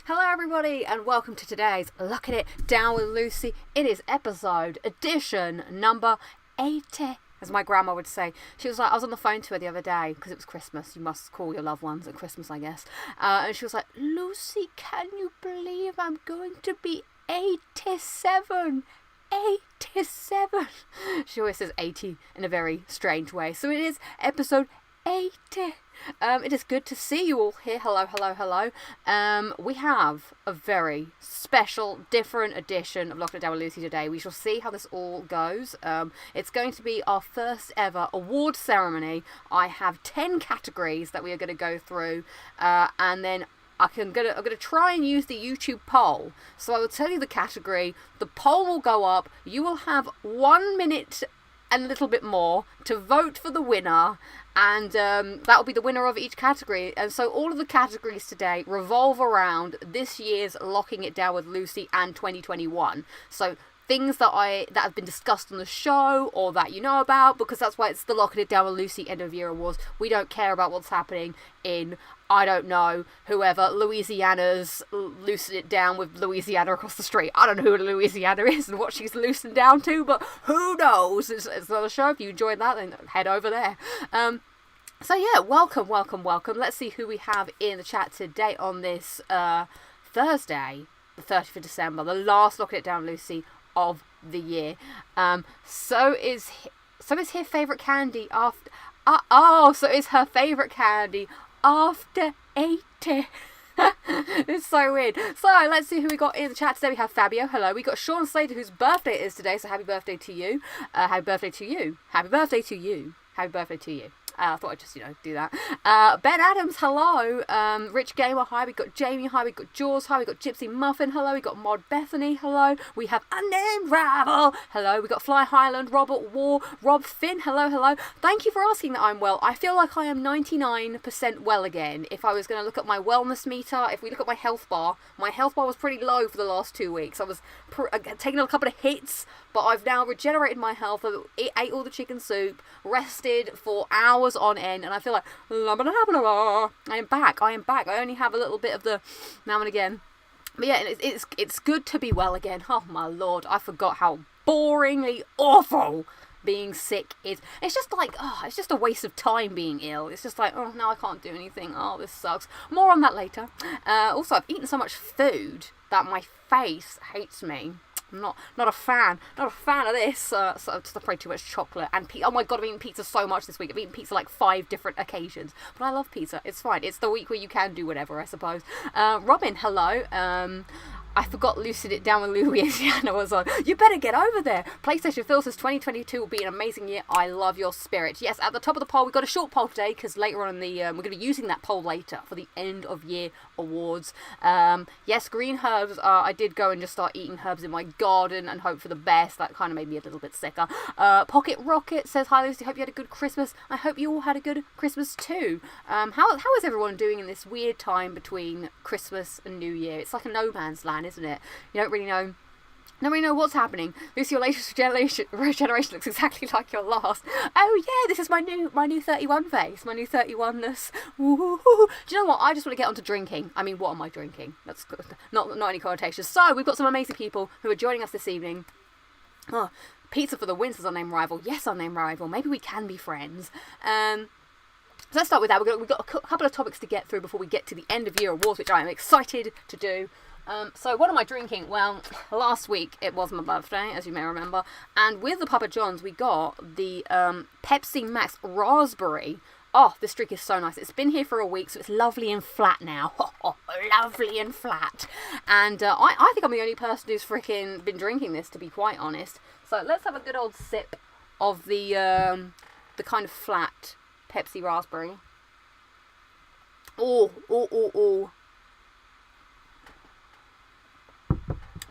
Hello everybody and welcome to today's Lockin' It Down with Lucy. It is edition number 80, as my grandma would say. She was like, I was on the phone to her the other day, because it was Christmas, you must call your loved ones at Christmas I guess, and she was like, Lucy, can you believe I'm going to be 87? 87. She always says 80 in a very strange way. So it is episode 80. It is good to see you all here. Hello. We have a very special, different edition of Lockin' It Down with Lucy today. We shall see how this all goes. It's going to be our first ever award ceremony. I have 10 categories that we are going to go through, and then I'm gonna try and use the YouTube poll. So I will tell you the category. The poll will go up. You will have 1 minute and a little bit more to vote for the winner, and that will be the winner of each category. And so all of the categories today revolve around this year's Locking It Down with Lucy and 2021. So things that have been discussed on the show or that you know about, because that's why it's the Locking It Down with Lucy end of year awards. We don't care about what's happening in, I don't know, whoever, Louisiana's loosened it down with Louisiana across the street. I don't know who Louisiana is and what she's loosened down to, but who knows? It's another show. If you enjoyed that, then head over there. So yeah, welcome. Let's see who we have in the chat today on this Thursday, the 30th of December, the last Locking It Down Lucy of the year. So is her favourite candy after... so is her favourite candy after 80. It's so weird. So let's see who we got in the chat today. We have Fabio. Hello. We got Sean Slater, whose birthday it is today. So happy birthday to you. Happy birthday to you. Happy birthday to you. Happy birthday to you. I thought I'd just, do that. Ben Adams, hello. Rich Gamer, hi. We got Jamie, hi. We got Jaws, hi. We got Gypsy Muffin, hello. We got Mod Bethany, hello. We have Unnamed Ravel, hello. We got Fly Highland, Robert War, Rob Finn, hello. Thank you for asking that I'm well. I feel like I am 99% well again. If I was going to look at my wellness meter, if we look at my health bar was pretty low for the last 2 weeks. I was taking a couple of hits, but I've now regenerated my health. I ate all the chicken soup, rested for hours on end, and I feel like I am back. I only have a little bit of the now and again, but yeah, it's good to be well again. Oh my lord, I forgot how boringly awful being sick is. It's just like, it's just a waste of time being ill. It's just like, oh, now I can't do anything. Oh, this sucks. More on that later. Also, I've eaten so much food that my face hates me. I'm not a fan of this. So I'm just afraid too much chocolate and oh my god, I've eaten pizza so much this week. I've eaten pizza like 5 different occasions, but I love pizza. It's fine. It's the week where you can do whatever, I suppose. Robin, hello. I forgot Lucid It Down with Louisiana was on. You better get over there. PlayStation Phil says 2022 will be an amazing year. I love your spirit. Yes, at the top of the poll, we've got a short poll today because later on in the... we're going to be using that poll later for the end of year awards. Yes, green herbs. I did go and just start eating herbs in my garden and hope for the best. That kind of made me a little bit sicker. Pocket Rocket says, hi Lucy, hope you had a good Christmas. I hope you all had a good Christmas too. How is everyone doing in this weird time between Christmas and New Year? It's like a no man's land, isn't it? You don't really know what's happening. Lucy, your latest regeneration looks exactly like your last. Oh yeah, this is my new 31 face, my new 31ness. Woo-hoo-hoo. Do you know what? I just want to get onto drinking. I mean, what am I drinking? That's good. Not any connotations. So we've got some amazing people who are joining us this evening. Oh, Pizza for the win says unnamed rival. Yes, unnamed rival. Maybe we can be friends. So let's start with that. We've got a couple of topics to get through before we get to the end of year awards, which I am excited to do. So what am I drinking? Well, last week it was my birthday, as you may remember, and with the Papa John's we got the Pepsi Max Raspberry. Oh, this drink is so nice. It's been here for a week, so it's lovely and flat now. Lovely and flat. And I think I'm the only person who's freaking been drinking this, to be quite honest. So let's have a good old sip of the kind of flat Pepsi Raspberry. Oh.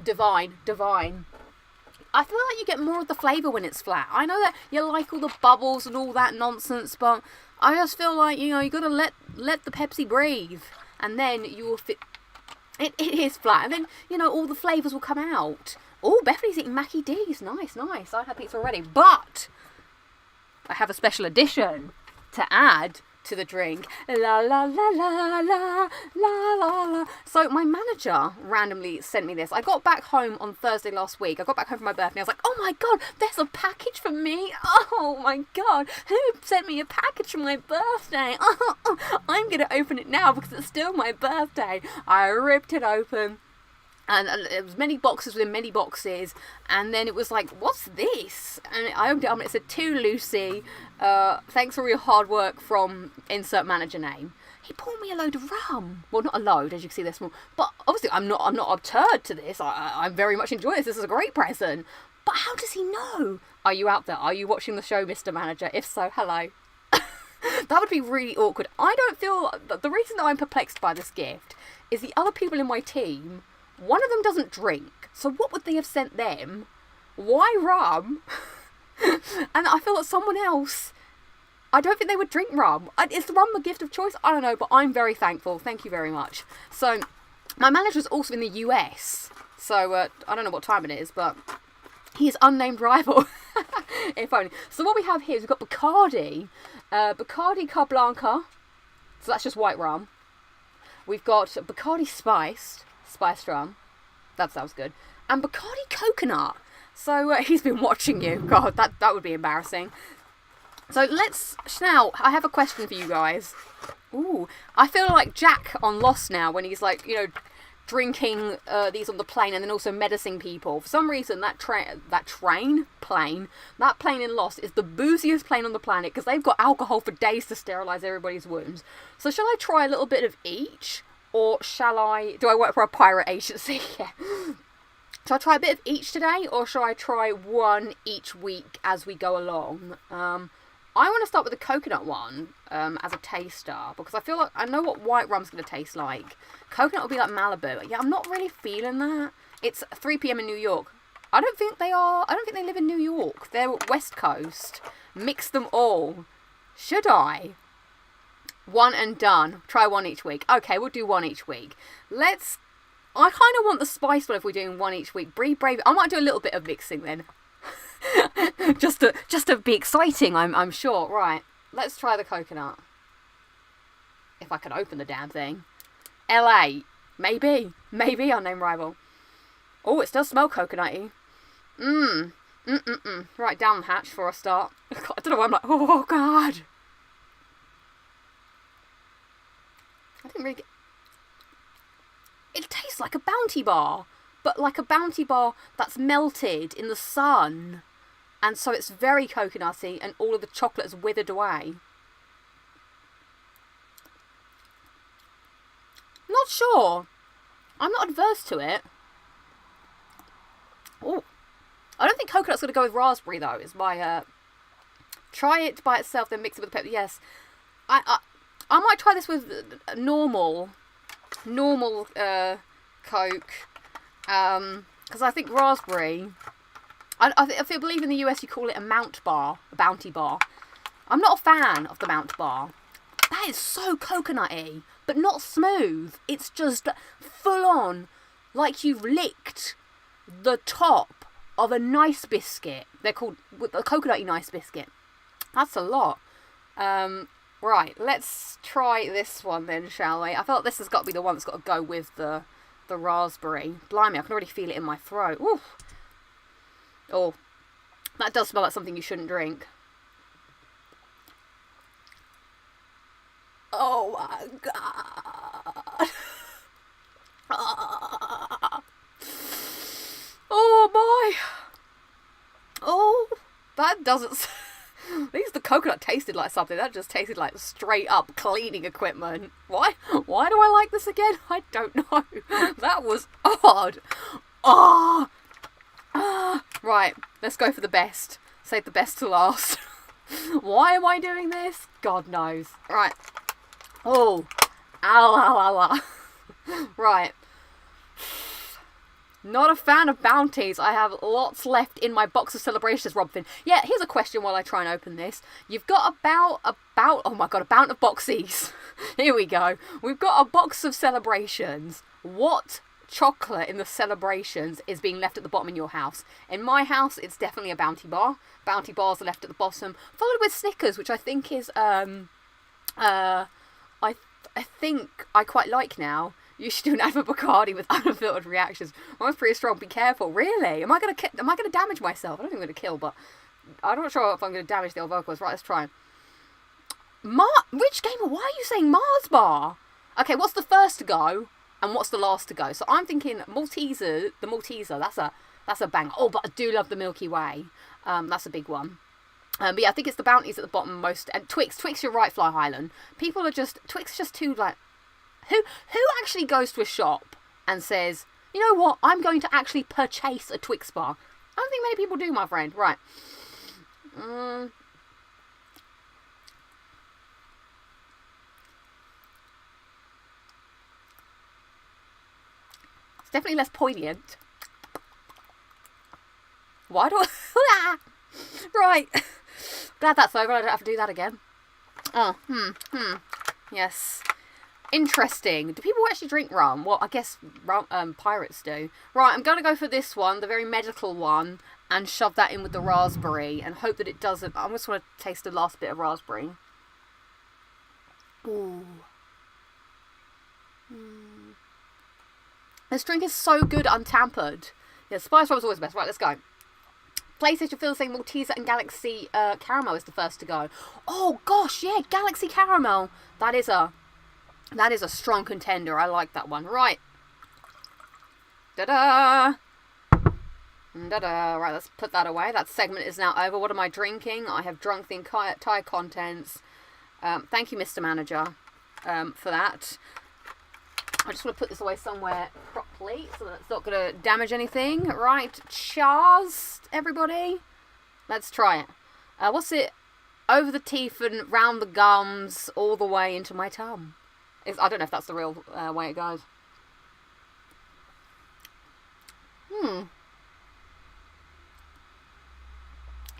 Divine. I feel like you get more of the flavour when it's flat. I know that you like all the bubbles and all that nonsense, but I just feel like, you gotta let the Pepsi breathe, and then you will fit. It is flat, and then, all the flavours will come out. Oh, Bethany's eating Mackie D's. Nice. I had pizza already, but I have a special edition to add to the drink. La la la la la la la la. So my manager randomly sent me this. I got back home on Thursday last week. I got back home for my birthday. I was like, oh my god, there's a package for me. Oh my god, who sent me a package for my birthday? I'm gonna open it now because it's still my birthday. I ripped it open. And it was many boxes within many boxes, and then it was like, what's this? And I opened it up and it said, "To Lucy, thanks for your hard work from insert manager name." He poured me a load of rum. Well, not a load, as you can see this one, but obviously I'm not absurd to this. I'm very much enjoying this. This is a great present. But how does he know? Are you out there? Are you watching the show, Mr. Manager? If so, hello. That would be really awkward. I don't feel... The reason that I'm perplexed by this gift is the other people in my team... One of them doesn't drink, so what would they have sent them? Why rum? And I feel that someone else, I don't think they would drink rum. Is the rum the gift of choice? I don't know, but I'm very thankful. Thank you very much. So, my manager's also in the US, so I don't know what time it is, but he is unnamed rival. If only. So what we have here is we've got Bacardi, Bacardi Cablanca, so that's just white rum. We've got Bacardi Spiced rum. That sounds good. And Bacardi Coconut. So he's been watching you. God, that would be embarrassing. So now, I have a question for you guys. Ooh, I feel like Jack on Lost now when he's like, drinking these on the plane and then also menacing people. For some reason, that plane in Lost is the booziest plane on the planet because they've got alcohol for days to sterilise everybody's wounds. So shall I try a little bit of each? Or do I work for a pirate agency? Yeah. Shall I try a bit of each today? Or shall I try one each week as we go along? I want to start with the coconut one as a taster. Because I feel like I know what white rum's going to taste like. Coconut will be like Malibu. Yeah, I'm not really feeling that. It's 3 p.m. in New York. I don't think they live in New York. They're West Coast. Mix them all. Should I? One and done. Try one each week. Okay, we'll do one each week. I kind of want the spice one if we're doing one each week. Be brave. I might do a little bit of mixing then. just to be exciting, I'm sure. Right, let's try the coconut. If I can open the damn thing. LA. Maybe unnamed rival. Oh, it does smell coconutty. Right, down the hatch for a start. I don't know why I'm like, oh god. I didn't really get... It tastes like a Bounty bar, but like a Bounty bar that's melted in the sun. And so it's very coconutty and all of the chocolate has withered away. Not sure. I'm not adverse to it. Oh, I don't think coconut's going to go with raspberry though, is my... Try it by itself, then mix it with the pepper. Yes. I might try this with normal Coke, because I think raspberry, I believe in the US you call it a Bounty bar. I'm not a fan of the Mount bar. That is so coconutty, but not smooth. It's just full on, like you've licked the top of a nice biscuit. They're called a coconutty nice biscuit. That's a lot. Right, let's try this one then, shall we? I felt this has got to be the one that's got to go with the raspberry. Blimey, I can already feel it in my throat. Ooh. Oh, that does smell like something you shouldn't drink. Oh my god. Oh boy. Oh, that doesn't... At least the coconut tasted like something. That just tasted like straight up cleaning equipment. Why do I like this again? I don't know. That was odd. Oh. Right, let's go for the best. Save the best to last. Why am I doing this? God knows. Right. Oh. Right. Not a fan of bounties. I have lots left in my box of celebrations, Robin. Yeah, here's a question while I try and open this. You've got oh my god, a bout of boxies. Here we go. We've got a box of celebrations. What chocolate in the celebrations is being left at the bottom in your house? In my house, it's definitely a Bounty bar. Bounty bars are left at the bottom, followed with Snickers, which I think is I think I quite like now. You should do an advert Bacardi with unfiltered reactions. Mine's pretty strong. Be careful. Really? Am I gonna damage myself? I don't think I'm gonna kill, but I'm not sure if I'm gonna damage the old vocals. Right, let's try. Rich Gamer, why are you saying Mars bar? Okay, what's the first to go and what's the last to go? So I'm thinking Malteser. The Malteser. That's a bang. Oh, but I do love the Milky Way. That's a big one. But yeah, I think it's the bounties at the bottom most. And Twix, you're right, Fly Highland. People are just, Twix is just too, like, who actually goes to a shop and says, you know what, I'm going to actually purchase a Twix bar? I don't think many people do, my friend. Right. It's definitely less poignant. Why do I... Right. Glad that's over. I don't have to do that again. Oh, yes. Interesting. Do people actually drink rum? Well, I guess pirates do. Right, I'm going to go for this one, the very medical one, and shove that in with the raspberry and hope that it doesn't... I just want to taste the last bit of raspberry. Ooh. This drink is so good untampered. Yeah, spice rum is always the best. Right, let's go. PlayStation Phil saying Malteser and Galaxy Caramel is the first to go. Oh gosh, yeah, Galaxy Caramel. That is a strong contender. I like that one. Right. Da-da. Da-da. Right, let's put that away. That segment is now over. What am I drinking? I have drunk the entire contents. Thank you, Mr. Manager, for that. I just want to put this away somewhere properly so that it's not going to damage anything. Right, cheers, everybody. Let's try it. What's it? Over the teeth and round the gums, all the way into my tongue. I don't know if that's the real way it goes.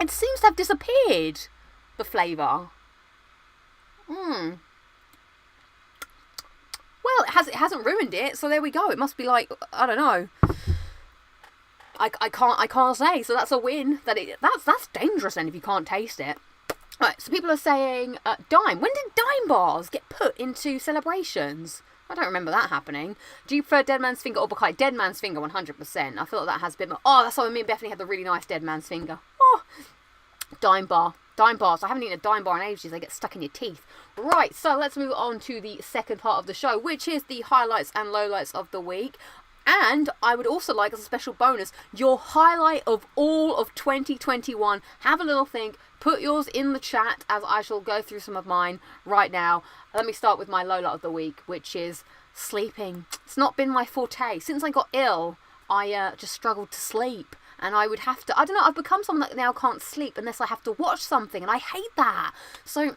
It seems to have disappeared, the flavour. Well, it hasn't ruined it, so there we go. It must be like, I don't know. I can't say. So that's a win. That's dangerous then if you can't taste it. Right, so people are saying dime. When did dime bars get put into celebrations? I don't remember that happening. Do you prefer Dead Man's Finger or Bacardi? Dead Man's Finger, 100%. I feel like that has a bit more... Oh, that's why me and Bethany had the really nice Dead Man's Finger. Oh, dime bar. Dime bars. I haven't eaten a dime bar in ages. They get stuck in your teeth. Right, so let's move on to the second part of the show, which is the highlights and lowlights of the week. And I would also like, as a special bonus, your highlight of all of 2021. Have a little think. Put yours in the chat as I shall go through some of mine right now. Let me start with my lowlight of the week, which is sleeping. It's not been my forte. Since I got ill, I just struggled to sleep. And I would have to, I don't know, I've become someone that now can't sleep unless I have to watch something. And I hate that. So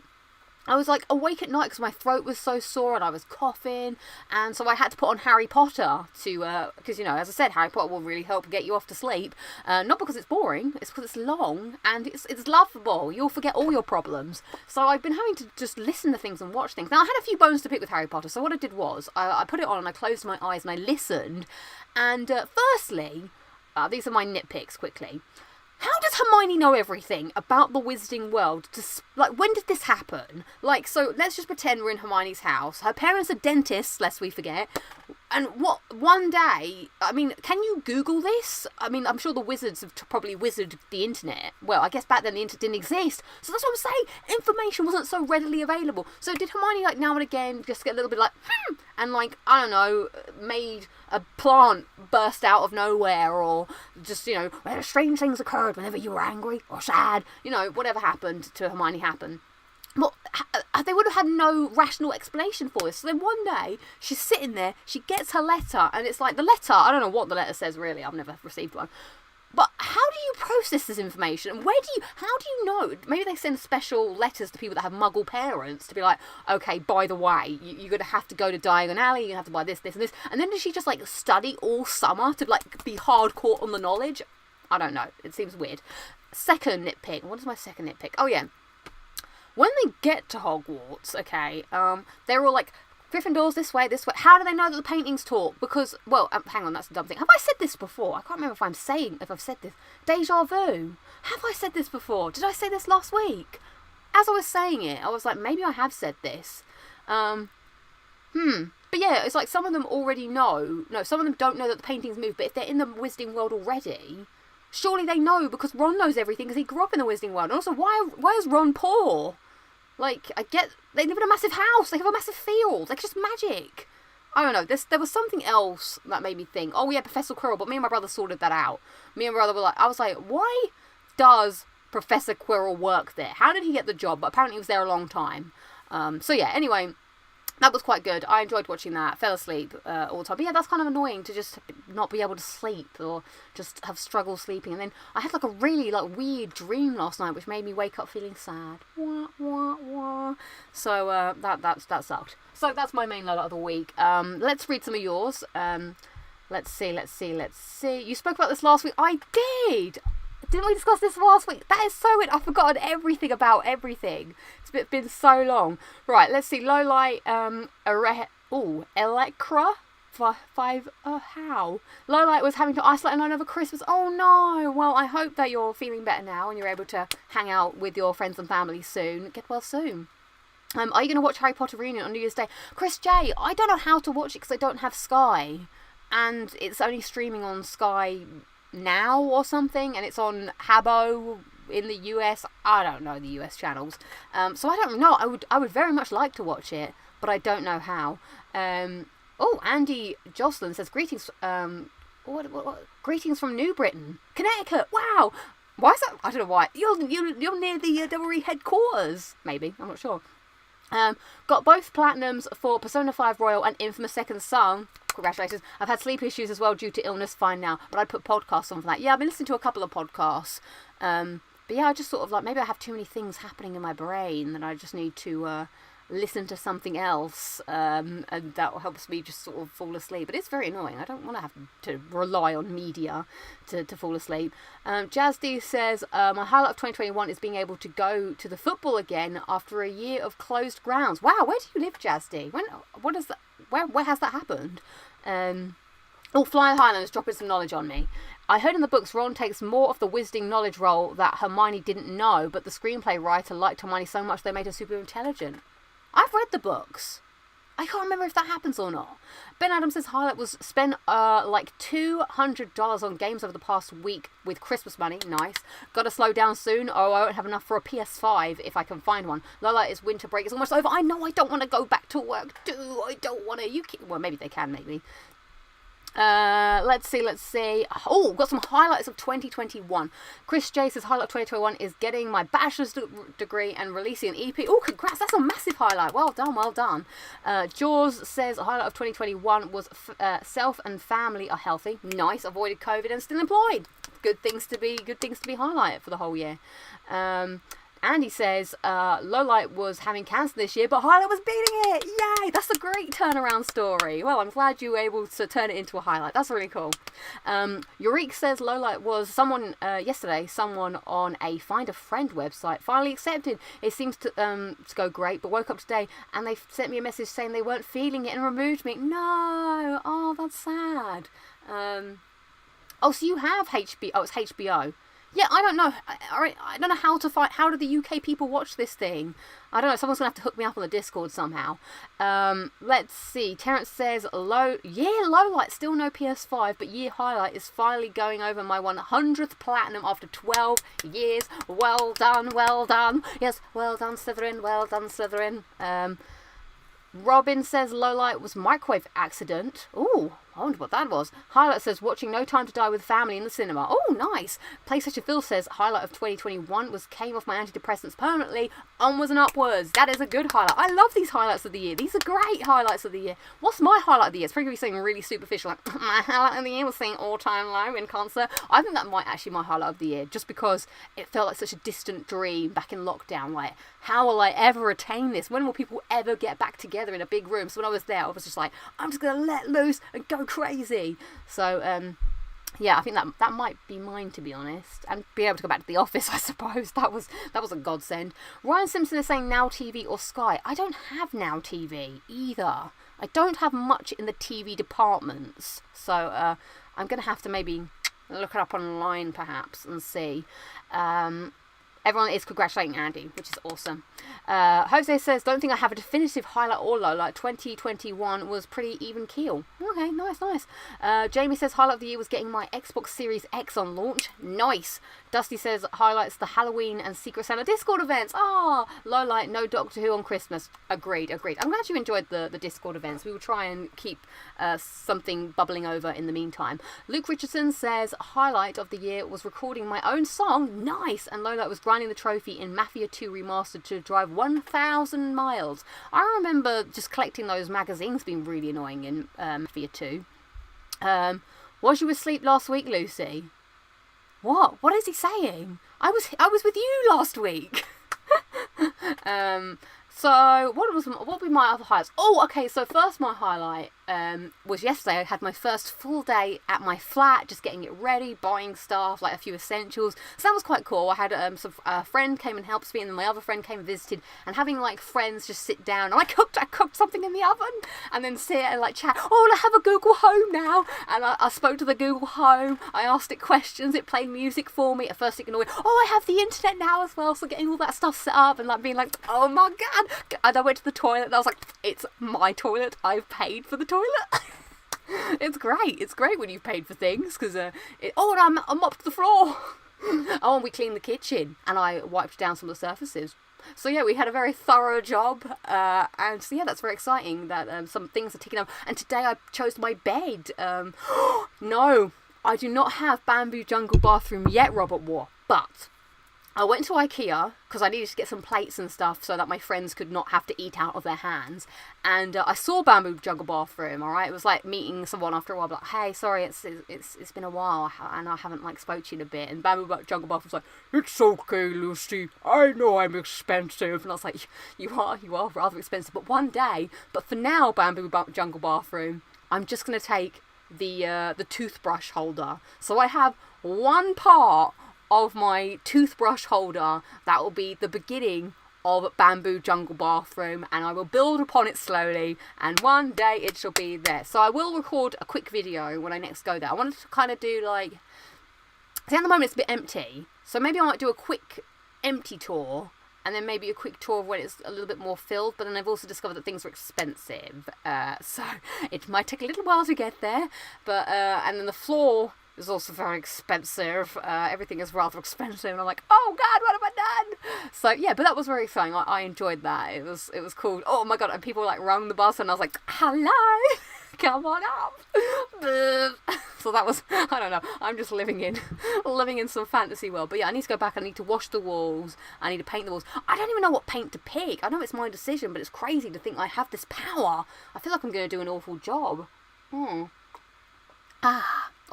I was like awake at night because my throat was so sore and I was coughing. And so I had to put on Harry Potter to, because, you know, as I said, Harry Potter will really help get you off to sleep. Not because it's boring, it's because it's long and it's lovable. You'll forget all your problems. So I've been having to just listen to things and watch things. Now, I had a few bones to pick with Harry Potter. So what I did was I put it on and I closed my eyes and I listened. And firstly... these are my nitpicks quickly. How does Hermione know everything about the wizarding world? Like, when did this happen? Like, so let's just pretend we're in Hermione's house. Her parents are dentists, lest we forget. And one day, I mean, can you Google this? I mean, I'm sure the wizards have probably wizarded the internet. Well, I guess back then the internet didn't exist. So that's what I'm saying. Information wasn't so readily available. So did Hermione, like, now and again just get a little bit like, and, like, I don't know, made a plant burst out of nowhere, or just, you know, strange things occurred whenever you were angry or sad, you know, whatever happened to Hermione happened. Well, they would have had no rational explanation for this. So then one day, she's sitting there, she gets her letter, and it's like, the letter, I don't know what the letter says really, I've never received one. But how do you process this information? How do you know? Maybe they send special letters to people that have muggle parents to be like, okay, by the way, you're going to have to go to Diagon Alley, you're going to have to buy this, this, and this. And then does she just, like, study all summer to, like, be hardcore on the knowledge? I don't know. It seems weird. Second nitpick. What is my second nitpick? Oh, yeah. When they get to Hogwarts, okay, they're all like, Gryffindor's this way, this way. How do they know that the paintings talk? Because, well, hang on, that's a dumb thing. Have I said this before? I can't remember if I've said this. Deja vu. Have I said this before? Did I say this last week? as I was saying it, I was like, maybe I have said this. But yeah, it's like some of them already know. No, some of them don't know that the paintings move, but if they're in the Wizarding World already, surely they know, because Ron knows everything because he grew up in the Wizarding World. And also, why is Ron poor? Like, I get, they live in a massive house, they have a massive field, like, just magic. I don't know, there was something else that made me think, oh yeah, Professor Quirrell, but me and my brother sorted that out. Me and my brother were like, I was like, why does Professor Quirrell work there? How did he get the job? But apparently he was there a long time. So yeah, anyway, that was quite good. I enjoyed watching that. Fell asleep all the time. But yeah, that's kind of annoying to just not be able to sleep or just have struggle sleeping. And then I had like a really like weird dream last night, which made me wake up feeling sad. Wah, wah, wah. So that sucked. So that's my main lowlight of the week. Let's read some of yours. Let's see. You spoke about this last week. I did. Didn't we discuss this last week? That is so weird. I've forgotten everything about everything. It's been so long. Right, let's see. Lowlight, Electra. How? Lowlight was having to isolate alone over Christmas. Oh no. Well, I hope that you're feeling better now and you're able to hang out with your friends and family soon. Get well soon. Are you going to watch Harry Potter Reunion on New Year's Day? Chris J, I don't know how to watch it because I don't have Sky. And it's only streaming on Sky Now or something, and it's on Habbo in the US. I don't know the US channels, so I don't know. I would very much like to watch it, but I don't know how. Andy Jocelyn says greetings. Greetings from New Britain, Connecticut. Wow, why is that? I don't know why. You're near the Devilry headquarters. Maybe, I'm not sure. Got both platinums for Persona 5 Royal and Infamous Second Son. Congratulations. I've had sleep issues as well due to illness. Fine now, but I'd put podcasts on for that. Yeah, I've been listening to a couple of podcasts. But yeah, I just sort of like, maybe I have too many things happening in my brain that I just need to listen to something else, and that helps me just sort of fall asleep. But it's very annoying. I don't want to have to rely on media to fall asleep. Jazz D says, my highlight of 2021 is being able to go to the football again after a year of closed grounds. Wow, where do you live, Jazz D? What is that? Where has that happened? Fly Highlands dropping some knowledge on me. I heard in the books Ron takes more of the wizarding knowledge role that Hermione didn't know, but the screenplay writer liked Hermione so much they made her super intelligent. I've read the books. I can't remember if that happens or not. Ben Adams says highlight was spent like $200 on games over the past week with Christmas money. Nice. Gotta slow down soon. Oh, I won't have enough for a PS5 if I can find one. Lola is winter break. It's almost over. I know I don't want to go back to work too. I don't want to. Well, maybe they can, maybe. Let's see. Oh, got some highlights of 2021. Chris J says highlight of 2021 is getting my bachelor's degree and releasing an EP. Oh, congrats, that's a massive highlight. Well done. Jaws says a highlight of 2021 was self and family are healthy. Nice, avoided COVID and still employed. Good things to be highlighted for the whole year. Andy says, lowlight was having cancer this year, but highlight was beating it. Yay! That's a great turnaround story. Well, I'm glad you were able to turn it into a highlight. That's really cool. Eureka says lowlight was someone on a Find a Friend website finally accepted. It seems to go great, but woke up today and they sent me a message saying they weren't feeling it and removed me. No! Oh, that's sad. So you have HBO. Oh, it's HBO. Yeah, I don't know. I don't know how to find. How do the UK people watch this thing? I don't know. Someone's gonna have to hook me up on the Discord somehow. Let's see. Terrence says lowlight. Still no PS5, but year highlight is finally going over my 100th platinum after 12 years. Well done. Yes, well done, Slytherin. Robin says lowlight was microwave accident. Ooh, I wonder what that was. Highlight says watching No Time to Die with family in the cinema. Oh, nice. PlayStation Phil says highlight of 2021 was came off my antidepressants permanently. Onwards and upwards. That is a good highlight. I love these highlights of the year. These are great highlights of the year. What's my highlight of the year? It's probably going to be something really superficial, like my highlight of the year was seeing All Time Low in concert. I think that might actually be my highlight of the year, just because it felt like such a distant dream back in lockdown. Like, how will I ever attain this? When will people ever get back together in a big room? So when I was there, I was just like, I'm just going to let loose and go crazy. So, yeah, I think that might be mine, to be honest, and be able to go back to the office, I suppose. That was a godsend. Ryan Simpson is saying Now TV or Sky. I don't have Now TV either. I don't have much in the TV departments, so I'm gonna have to maybe look it up online perhaps and see. everyone is congratulating Andy, which is awesome. Jose says, don't think I have a definitive highlight or low. Like 2021 was pretty even keel. Okay, nice. Jamie says, highlight of the year was getting my Xbox Series X on launch. Nice. Dusty says, highlights the Halloween and Secret Santa Discord events. Low light, no Doctor Who on Christmas. Agreed. I'm glad you enjoyed the Discord events. We will try and keep something bubbling over in the meantime. Luke Richardson says, highlight of the year was recording my own song. Nice. And low light was grinding the trophy in Mafia 2 Remastered to drive 1,000 miles. I remember just collecting those magazines being really annoying in Mafia 2. Was you asleep last week, Lucy? What is he saying? I was with you last week. So what would be my other highlights? Okay, so first my highlight was yesterday. I had my first full day at my flat, just getting it ready, buying stuff, like a few essentials. So that was quite cool. I had a friend came and helped me, and then my other friend came and visited, and having like friends just sit down. And I cooked something in the oven, and then sit and like chat. I have a Google Home now, and I spoke to the Google Home. I asked it questions. It played music for me. At first it ignored. I have the internet now as well, so getting all that stuff set up and like being like, oh my god. And I went to the toilet and I was like, it's my toilet. I've paid for the toilet. It's great when you've paid for things because and I mopped the floor. And we cleaned the kitchen and I wiped down some of the surfaces. So yeah, we had a very thorough job, and so yeah, that's very exciting that some things are ticking up. And today I chose my bed. No, I do not have Bamboo Jungle Bathroom yet, Robert War, but I went to IKEA because I needed to get some plates and stuff so that my friends could not have to eat out of their hands. And I saw Bamboo Jungle Bathroom, alright? It was like meeting someone after a while, like, hey, sorry, it's been a while and I haven't like spoke to you in a bit. And Bamboo Jungle Bathroom was like, it's okay, Lucy, I know I'm expensive. And I was like, you are rather expensive, but one day. But for now, Bamboo Jungle Bathroom, I'm just going to take the toothbrush holder. So I have one part of my toothbrush holder that will be the beginning of Bamboo Jungle Bathroom, and I will build upon it slowly, and one day it shall be there. So I will record a quick video when I next go there. I wanted to kind of do like, see, at the moment it's a bit empty, so maybe I might do a quick empty tour and then maybe a quick tour of when it's a little bit more filled. But then I've also discovered that things are expensive, so it might take a little while to get there. But and then the floor is also very expensive. Everything is rather expensive, and I'm like, oh god, what have I done? So yeah, but that was very exciting. I enjoyed that. It was cool. Oh my god, and people like rung the bus, and I was like, hello, come on up. So that was, I don't know, I'm just living in some fantasy world. But yeah, I need to go back. I need to wash the walls. I need to paint the walls. I don't even know what paint to pick. I know it's my decision, but it's crazy to think I have this power. I feel like I'm going to do an awful job. Oh,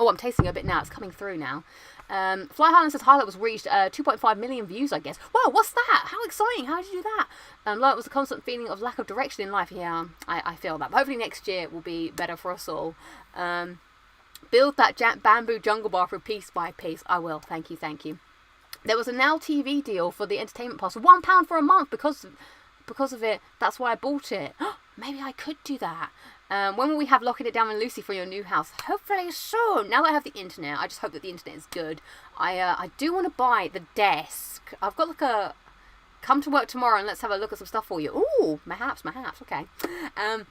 I'm tasting it a bit now. It's coming through now. Fly Highland says highlight was reached 2.5 million views, I guess. Wow, what's that? How exciting. How did you do that? It was a constant feeling of lack of direction in life. Yeah, I feel that. But hopefully next year will be better for us all. Build that Bamboo Jungle Bathroom piece by piece. I will. Thank you. There was a Now TV deal for the entertainment pass. £1 for a month because of it. That's why I bought it. Maybe I could do that. When will we have Locking It Down with Lucy for your new house? Hopefully soon. Now that I have the internet, I just hope that the internet is good. I do want to buy the desk. I've got like a come to work tomorrow and let's have a look at some stuff for you. Ooh, perhaps. Okay. I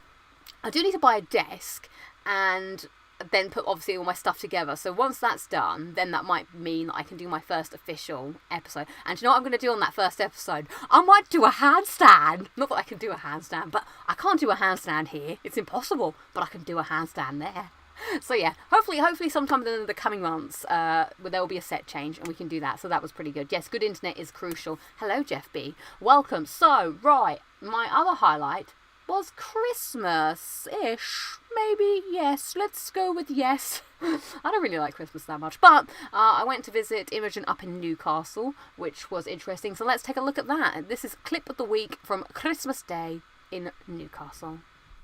do need to buy a desk and then put obviously all my stuff together. So once that's done, then that might mean that I can do my first official episode. And do you know what I'm going to do on that first episode? I might do a handstand. Not that I can do a handstand, but I can't do a handstand here. It's impossible, but I can do a handstand there. So yeah, hopefully sometime in the coming months, there will be a set change and we can do that. So that was pretty good. Yes, good internet is crucial. Hello, Jeff B. Welcome. So, right, my other highlight was Christmas-ish. Maybe, yes. Let's go with yes. I don't really like Christmas that much. But I went to visit Imogen up in Newcastle, which was interesting. So let's take a look at that. This is Clip of the Week from Christmas Day in Newcastle.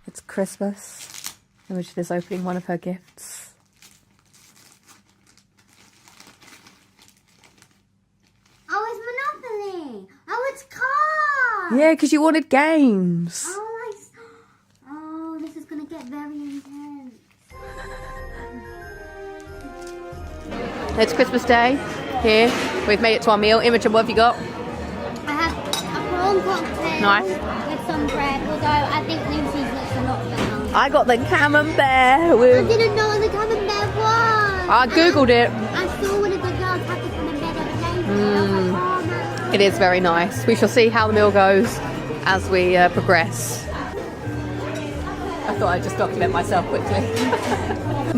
It's Christmas. Imogen is opening one of her gifts. Oh, it's Monopoly. Oh, it's cards. Yeah, because you wanted games. Oh, this is going to get very intense. It's Christmas Day here We've made it to our meal. Imogen, what have you got? I have a prawn cocktail Nice. with some bread, although I think Lucy's looks a lot better. I got the camembert I with... didn't know what the camembert was. I googled it. I saw one of the girls have the camembert the other day. I was like, oh man. It is very nice. We shall see how the meal goes as we progress. I thought I'd just document myself quickly.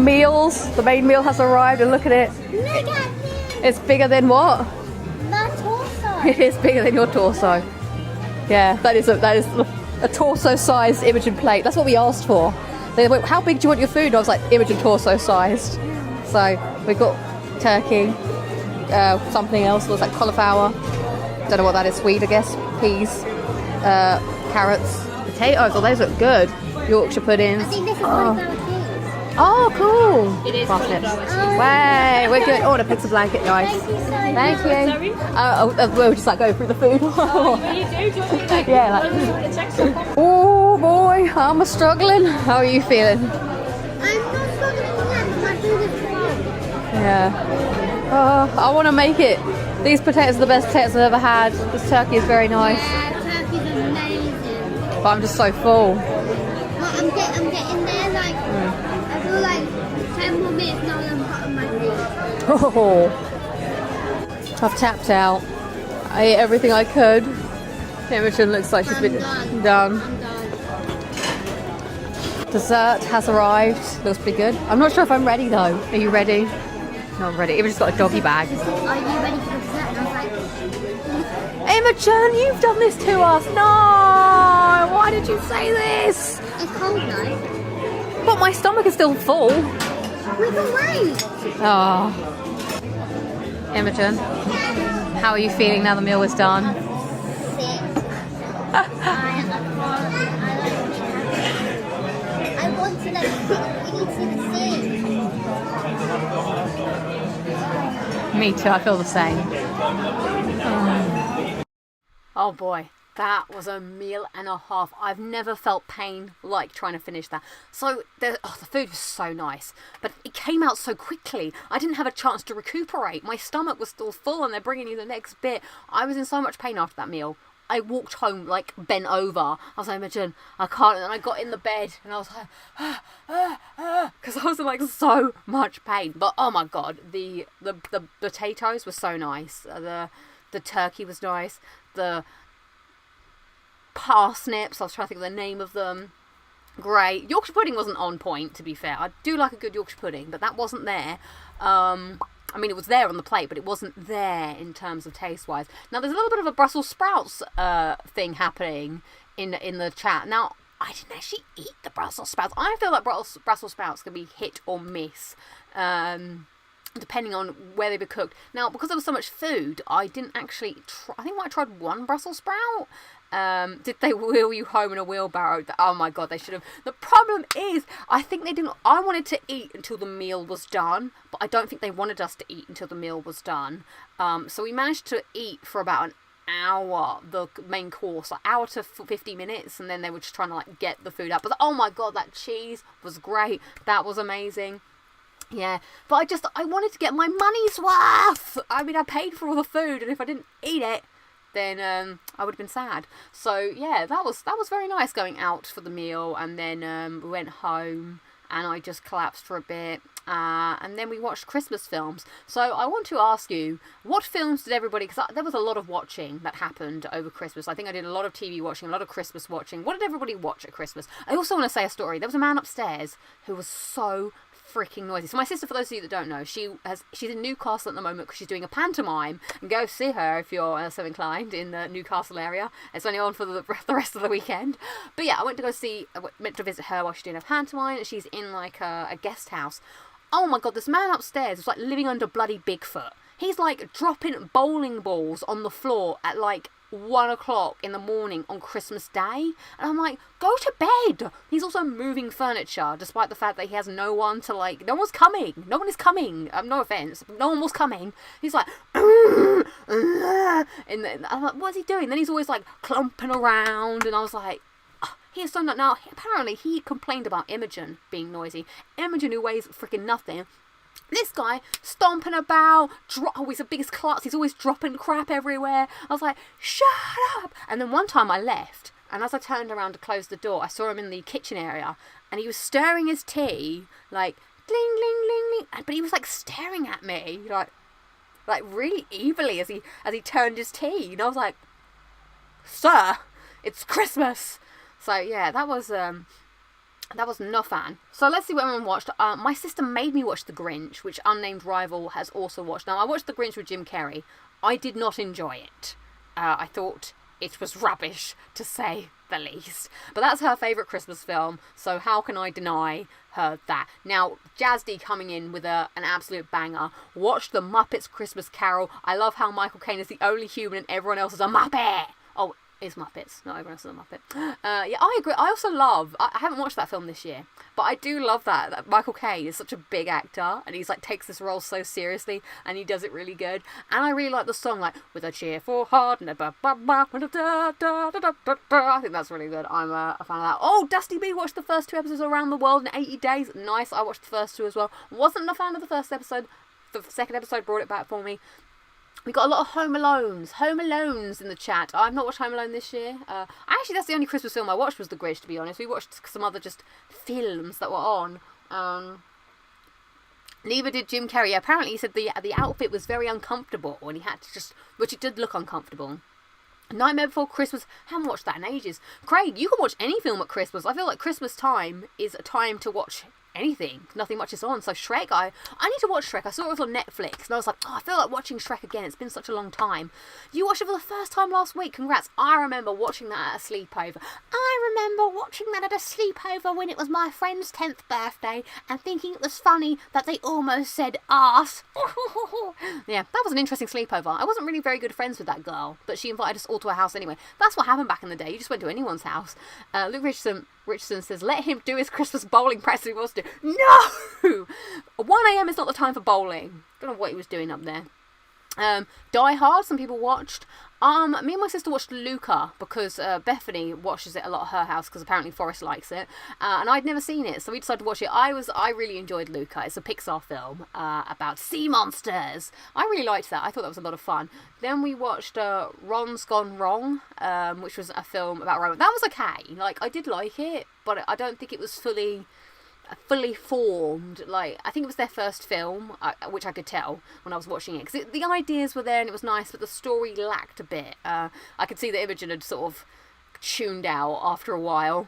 Meals. The main meal has arrived and look at it. Look at this. It's bigger than what? My torso. It is bigger than your torso. Yeah, that is a torso-sized Imogen plate. That's what we asked for. They went, how big do you want your food? And I was like, Imogen torso-sized. So we got turkey, something else. It was like cauliflower. Don't know what that is. Sweet, I guess. Peas, carrots, potatoes. Oh, those look good. Yorkshire puddings. I think this is cauliflower cheese. Oh, cool. It is Parsnips. cauliflower. Way, we're good. Oh, the pizza blanket, guys. Thank you so Thank much. you. We'll just like go through the food. What do you do? Do you want me to like, Yeah, like- the texture? Oh boy, I'm struggling. How are you feeling? I'm not struggling yet, but my food is cold. Yeah. I want to make it. These potatoes are the best potatoes I've ever had. This turkey is very nice. Yeah, turkey's amazing. But I'm just so full. Well, I'm getting there, like, I feel like 10 more minutes now and I'm cutting my feet. Oh. I've tapped out. I ate everything I could. Imogen looks like she's been done. I'm done. Dessert has arrived. Looks pretty good. I'm not sure if I'm ready though. Are you ready? No, I'm ready. Imogen's got a doggy bag. Are you ready for dessert? And I was like, Imogen, you've done this to us. No! Why did you say this? it's cold though. But my stomach is still full. We can wait. Oh. Imogen, how are you feeling now the meal is done? Sick. I want to like sit, we need to see the scene. Me too, I feel the same. Oh boy, that was a meal and a half. I've never felt pain like trying to finish that. So, the food was so nice, but it came out so quickly. I didn't have a chance to recuperate. My stomach was still full and they're bringing you the next bit. I was in so much pain after that meal. I walked home like bent over. I was like, Imogen, I can't. And then I got in the bed and I was like, because I was in like so much pain. But oh my god, the potatoes were so nice. The turkey was nice. The parsnips, I was trying to think of the name of them. Great. Yorkshire pudding wasn't on point, to be fair. I do like a good Yorkshire pudding, but that wasn't there. I mean, it was there on the plate, but it wasn't there in terms of taste-wise. Now, there's a little bit of a Brussels sprouts thing happening in the chat. Now, I didn't actually eat the Brussels sprouts. I feel like Brussels sprouts can be hit or miss, depending on where they were cooked. Now, because there was so much food, I didn't actually try. I think I tried one Brussels sprout. Did they wheel you home in a wheelbarrow? Oh my god, they should have. The problem is, I think they didn't. I wanted to eat until the meal was done, but I don't think they wanted us to eat until the meal was done. So we managed to eat for about an hour, the main course, like hour to 50 minutes, and then they were just trying to like get the food up. But oh my god, that cheese was great. That was amazing. Yeah, but I wanted to get my money's worth. I mean, I paid for all the food, and if I didn't eat it, then I would have been sad. So yeah, that was very nice going out for the meal, and then we went home and I just collapsed for a bit, and then we watched Christmas films. So I want to ask you, what films did everybody, because there was a lot of watching that happened over Christmas. I think I did a lot of TV watching, a lot of Christmas watching. What did everybody watch at Christmas? I also want to say a story. There was a man upstairs who was so freaking noisy. So my sister, for those of you that don't know, she's in Newcastle at the moment because she's doing a pantomime, and go see her if you're so inclined in the Newcastle area. It's only on for the rest of the weekend. But yeah, I went to visit her while she's doing a pantomime, and she's in like a guest house. Oh my god, this man upstairs was like living under bloody Bigfoot. He's like dropping bowling balls on the floor at like 1 o'clock in the morning on Christmas Day, and I'm like, go to bed. He's also moving furniture, despite the fact that he has no one to like. No one's coming. No one is coming. No offense, no one was coming. He's like, and then I'm like, what's he doing? Then he's always like clumping around, and I was like, oh, he is so not. Now apparently he complained about Imogen being noisy. Imogen, who weighs freaking nothing, This guy stomping about, he's the biggest klutz, he's always dropping crap everywhere. I was like, shut up. And then one time I left, and as I turned around to close the door, I saw him in the kitchen area, and he was stirring his tea, like, gling, gling, gling, gling. But he was like staring at me, like really evilly as he turned his tea. And I was like, sir, it's Christmas. So yeah, that was no fun. So let's see what everyone watched. My sister made me watch The Grinch, which Unnamed Rival has also watched. Now, I watched The Grinch with Jim Carrey. I did not enjoy it. I thought it was rubbish, to say the least. But that's her favourite Christmas film, so how can I deny her that? Now, Jazzy coming in with an absolute banger. Watch The Muppets Christmas Carol. I love how Michael Caine is the only human and everyone else is a Muppet. Oh, it's Muppets. Not everyone else is a Muppet. Yeah, I agree. I also love... I haven't watched that film this year, but I do love that Michael Caine is such a big actor, and he's like takes this role so seriously, and he does it really good. And I really like the song, like, with a cheerful heart, and I think that's really good. I'm a fan of that. Oh, Dusty B watched the first 2 episodes of Around the World in 80 days. Nice. I watched the first 2 as well. Wasn't a fan of the first episode. The second episode brought it back for me. We got a lot of Home Alones in the chat. I've not watched Home Alone this year. Actually, that's the only Christmas film I watched was The Grinch, to be honest. We watched some other just films that were on. Neither did Jim Carrey. Yeah, apparently he said the outfit was very uncomfortable, and he had to just... Which it did look uncomfortable. Nightmare Before Christmas. Haven't watched that in ages. Craig, you can watch any film at Christmas. I feel like Christmas time is a time to watch anything. Nothing much is on. So Shrek, I need to watch Shrek. I saw it was on Netflix, and I was like, oh, I feel like watching Shrek again. It's been such a long time. You watched it for the first time last week. Congrats. I remember watching that at a sleepover. I remember watching that at a sleepover when it was my friend's 10th birthday, and thinking it was funny that they almost said arse. Yeah, that was an interesting sleepover. I wasn't really very good friends with that girl, but she invited us all to her house anyway. That's what happened back in the day. You just went to anyone's house. Luke Richardson says, let him do his Christmas bowling practice he wants to do. No! 1 a.m. is not the time for bowling. Don't know what he was doing up there. Die Hard, some people watched. Me and my sister watched Luca because Bethany watches it a lot at her house because apparently Forrest likes it, and I'd never seen it, so we decided to watch it. I really enjoyed Luca. It's a Pixar film about sea monsters. I really liked that. I thought that was a lot of fun. Then we watched Ron's Gone Wrong, which was a film about romance. That was okay. Like, I did like it, but I don't think it was fully formed. Like, I think it was their first film, which I could tell when I was watching it, because the ideas were there and it was nice, but the story lacked a bit. I could see that Imogen had sort of tuned out after a while.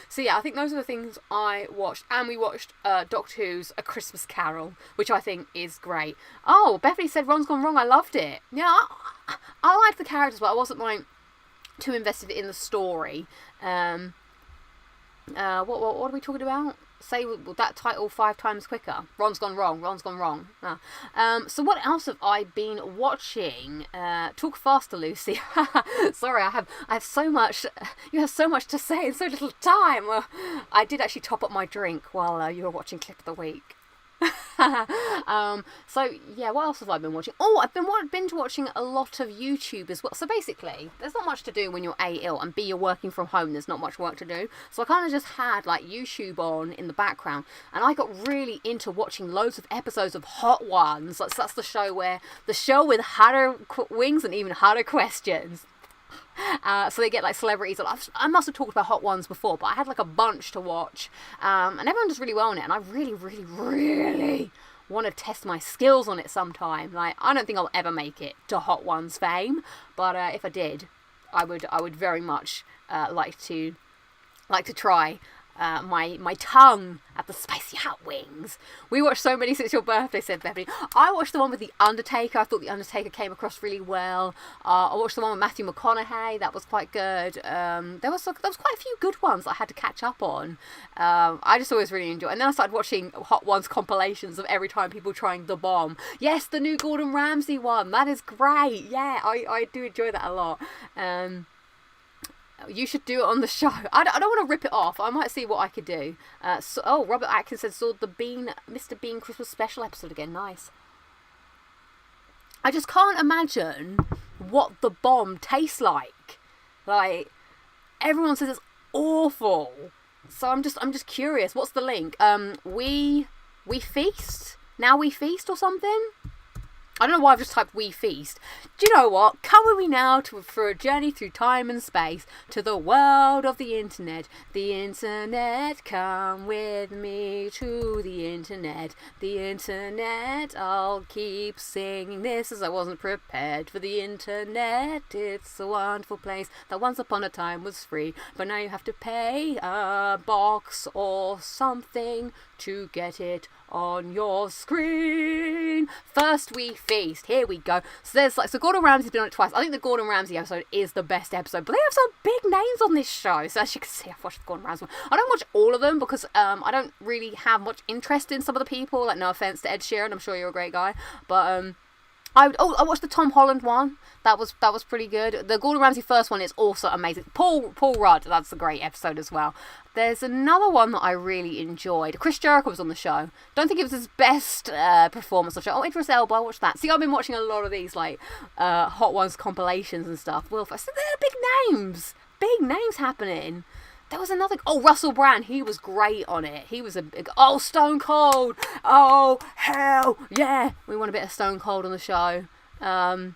So yeah, I think those are the things I watched. And we watched Doctor Who's A Christmas Carol, which I think is great. Oh, Bethany said Ron's Gone Wrong. I loved it. Yeah, I liked the characters, but I wasn't like too invested in the story. What are we talking about? Say that title 5 times quicker. Ron's Gone Wrong. Ron's Gone Wrong. So what else have I been watching? Talk faster, Lucy. Sorry, I have so much. You have so much to say in so little time. I did actually top up my drink while you were watching Clip of the Week. So yeah, what else have I been watching? Oh, I've been binge watching a lot of YouTube as well. So basically, there's not much to do when you're A, ill, and B, you're working from home. There's not much work to do. So I kind of just had like YouTube on in the background, and I got really into watching loads of episodes of Hot Ones. That's the show with hotter wings and even hotter questions. So they get like celebrities. I must have talked about Hot Ones before, but I had like a bunch to watch, and everyone does really well on it, and I really, really, really want to test my skills on it sometime. Like, I don't think I'll ever make it to Hot Ones fame, but if I did, I would very much like to try my tongue at the spicy hot wings. We watched so many since your birthday, said Bethany. I watched the one with The Undertaker. I thought The Undertaker came across really well. I watched the one with Matthew McConaughey. That was quite good. There was quite a few good ones that I had to catch up on. I just always really enjoy it. And then I started watching Hot Ones compilations of every time people trying the bomb. Yes, the new Gordon Ramsay one. That is great. Yeah, I do enjoy that a lot. You should do it on the show. I don't want to rip it off. I might see what I could do. Robert Atkins said, saw the Mr. Bean Christmas special episode again. Nice. I just can't imagine what the bomb tastes like. Like, everyone says it's awful. So I'm just curious. What's the link? We feast. Now We Feast or something. I don't know why I've just typed We Feast. Do you know what? Come with me now for a journey through time and space to the world of the internet. The internet, come with me to the internet. The internet, I'll keep singing this as I wasn't prepared for the internet. It's a wonderful place that once upon a time was free, but now you have to pay a box or something to get it on your screen. First We Feast. Here we go. So Gordon Ramsay's been on it twice. I think the Gordon Ramsay episode is the best episode, but they have some big names on this show. So as you can see, I've watched the Gordon Ramsay one. I don't watch all of them because I don't really have much interest in some of the people. Like, no offense to Ed Sheeran, I'm sure you're a great guy, but I watched the Tom Holland one. That was pretty good. The Gordon Ramsay first one is also amazing. Paul Rudd, that's a great episode as well. There's another one that I really enjoyed. Chris Jericho was on the show. Don't think it was his best performance on the show. Oh, Idris Elba, I watched that. See, I've been watching a lot of these like Hot Ones compilations and stuff. Well, they're big names happening. There was another... Oh, Russell Brand. He was great on it. He was a big... Oh, Stone Cold. Oh, hell yeah. We want a bit of Stone Cold on the show. See,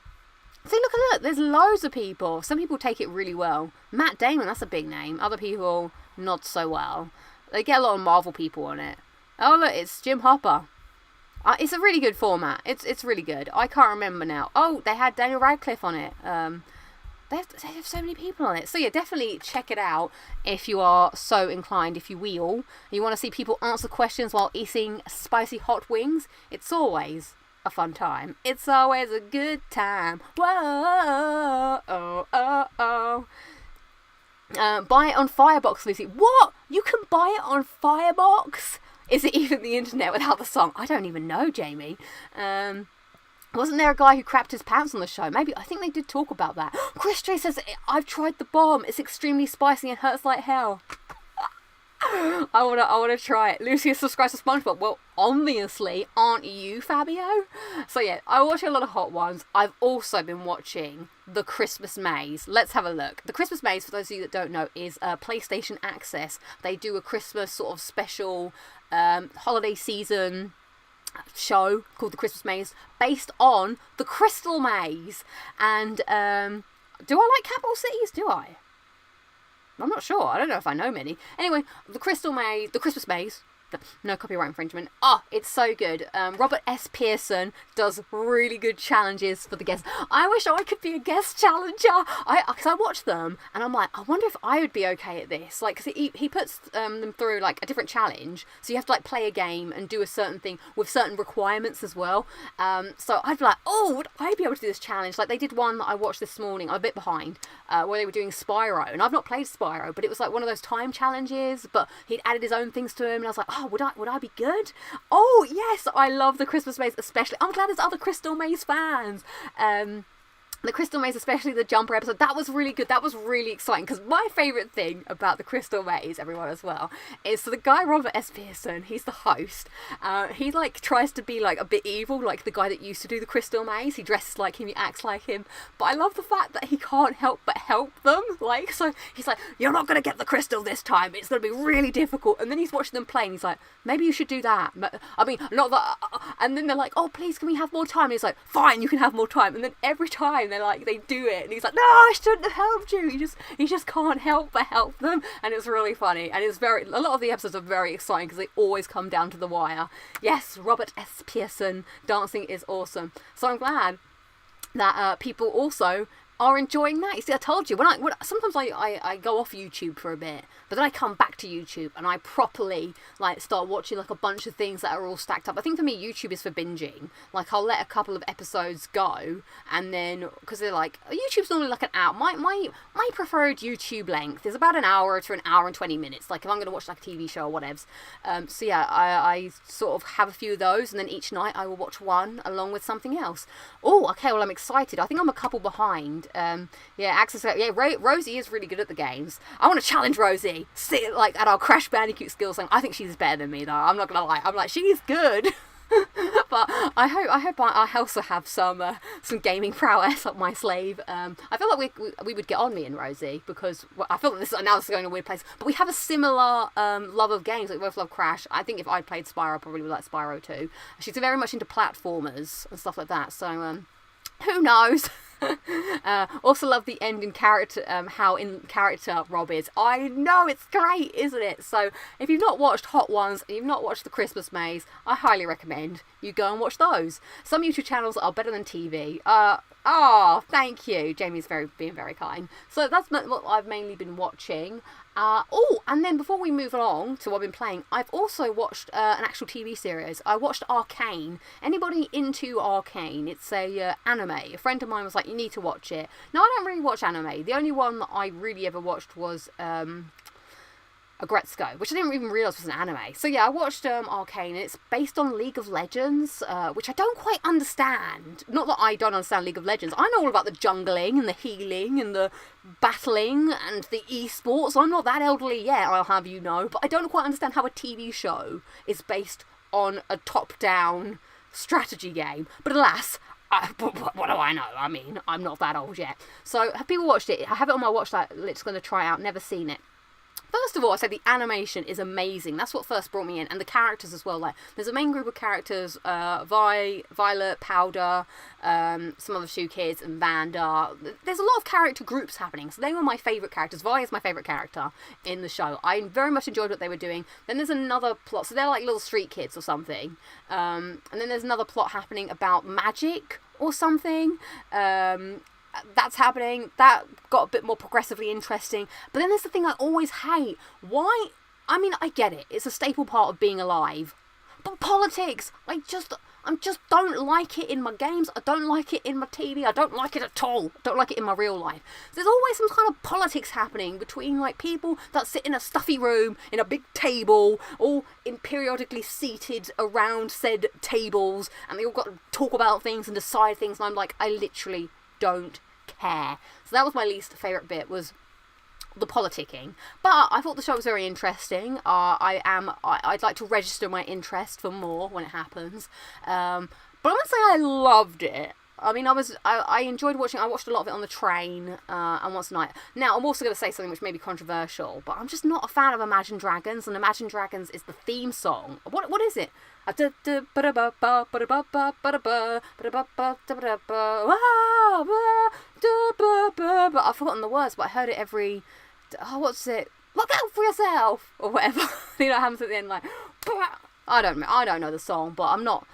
look. There's loads of people. Some people take it really well. Matt Damon, that's a big name. Other people, not so well. They get a lot of Marvel people on it. Oh, look, it's Jim Hopper. It's a really good format. It's really good. I can't remember now. Oh, they had Daniel Radcliffe on it. They have so many people on it. So yeah, definitely check it out if you are so inclined, if you will. You want to see people answer questions while eating spicy hot wings. It's always a fun time. It's always a good time. Whoa, oh. Buy it on Firebox, Lucy. What? You can buy it on Firebox? Is it even the internet without the song? I don't even know, Jamie. Wasn't there a guy who crapped his pants on the show? Maybe. I think they did talk about that. Chris J says, I've tried the bomb. It's extremely spicy and hurts like hell. I wanna try it. Lucy subscribes to SpongeBob. Well, obviously, aren't you, Fabio? So yeah, I watch a lot of Hot Ones. I've also been watching The Christmas Maze. Let's have a look. The Christmas Maze, for those of you that don't know, is PlayStation Access. They do a Christmas sort of special holiday season show called The Christmas Maze, based on The Crystal Maze. And do I like capital cities? Do I? I'm not sure. I don't know if I know many. Anyway, The Christmas Maze. No copyright infringement. Oh, it's so good. Robert S. Pearson does really good challenges for the guests. I wish I could be a guest challenger. Because I watch them and I'm like, I wonder if I would be okay at this. Like, because he puts them through like a different challenge. So you have to like play a game and do a certain thing with certain requirements as well. So I'd be like, oh, would I be able to do this challenge? Like they did one that I watched this morning. I'm a bit behind. Where they were doing Spyro. And I've not played Spyro, but it was like one of those time challenges. But he'd added his own things to him. And I was like, oh, would I be good? Oh yes, I love The Christmas Maze, especially. I'm glad there's other Crystal Maze fans. The Crystal Maze, especially the jumper episode, that was really good. That was really exciting because my favourite thing about the Crystal Maze, everyone as well, is so the guy Robert S. Pearson, he's the host. He like tries to be like a bit evil, like the guy that used to do the Crystal Maze. He dresses like him, he acts like him. But I love the fact that he can't help but help them. Like, so he's like, you're not going to get the crystal this time. It's going to be really difficult. And then he's watching them play and he's like, maybe you should do that. I mean, not that. And then they're like, oh, please, can we have more time? And he's like, fine, you can have more time. And then every time they do it and he's like, no, I shouldn't have helped you. He just can't help but help them. And it's really funny. And it's a lot of the episodes are very exciting because they always come down to the wire. Yes, Robert S. Pearson dancing is awesome. So I'm glad that people also are enjoying that. You see, I told you, sometimes I go off YouTube for a bit, but then I come back to YouTube and I properly like start watching like a bunch of things that are all stacked up. I think for me, YouTube is for binging. Like I'll let a couple of episodes go, and then because they're like YouTube's normally like an hour. My preferred YouTube length is about an hour to an hour and 20 minutes. Like if I'm going to watch like a TV show or whatever. So yeah, I sort of have a few of those, and then each night I will watch one along with something else. Oh, okay. Well, I'm excited. I think I'm a couple behind. Rosie is really good at the games. I want to challenge Rosie. Sit like at our Crash Bandicoot skills thing. I think she's better than me though. I'm not gonna lie. I'm like, she's good. But I hope I also have some gaming prowess up my sleeve. I feel like we would get on, me and Rosie, because I feel like now this is going to a weird place. But we have a similar love of games. Like, we both love Crash. I think if I played Spyro, I probably would like Spyro too. She's very much into platformers and stuff like that. So who knows? Also love the end in character, how in character Rob is. I know, it's great, isn't it? So if you've not watched Hot Ones and you've not watched The Christmas Maze, I highly recommend you go and watch those. Some YouTube channels are better than TV. Oh, thank you. Jamie's being very kind. So that's what I've mainly been watching. And then before we move along to what I've been playing, I've also watched an actual TV series. I watched Arcane. Anybody into Arcane? It's a anime. A friend of mine was like, you need to watch it. Now, I don't really watch anime. The only one that I really ever watched was Agretzko, which I didn't even realise was an anime. So yeah, I watched Arcane. It's based on League of Legends, which I don't quite understand. Not that I don't understand League of Legends. I know all about the jungling and the healing and the battling and the esports. I'm not that elderly yet, I'll have you know. But I don't quite understand how a TV show is based on a top-down strategy game. But alas, what do I know? I mean, I'm not that old yet. So have people watched it? I have it on my watch list, going to try out. Never seen it. First of all, I said the animation is amazing. That's what first brought me in, and the characters as well. Like, there's a main group of characters: Violet, Powder, some other two kids, and Vanda. There's a lot of character groups happening. So they were my favourite characters. Vi is my favourite character in the show. I very much enjoyed what they were doing. Then there's another plot. So they're like little street kids or something. And then there's another plot happening about magic or something. That's happening. That got a bit more progressively interesting. But then there's the thing I always hate. Why? I mean, I get it. It's a staple part of being alive. But politics, I just don't like it in my games. I don't like it in my TV. I don't like it at all. I don't like it in my real life. There's always some kind of politics happening between like people that sit in a stuffy room, in a big table, all periodically seated around said tables, and they all got to talk about things and decide things, and I'm like, I literally don't care. So that was my least favourite bit, was the politicking. But I thought the show was very interesting. I'd like to register my interest for more when it happens. But I wouldn't say I loved it. I mean, I enjoyed watching. I watched a lot of it on the train and once a night. Now, I'm also going to say something which may be controversial, but I'm just not a fan of Imagine Dragons, and Imagine Dragons is the theme song. What is it? I've forgotten the words, but I heard it every... what's it? Look out for yourself! Or whatever. You know, it happens at the end, like... I don't know the song, but I'm not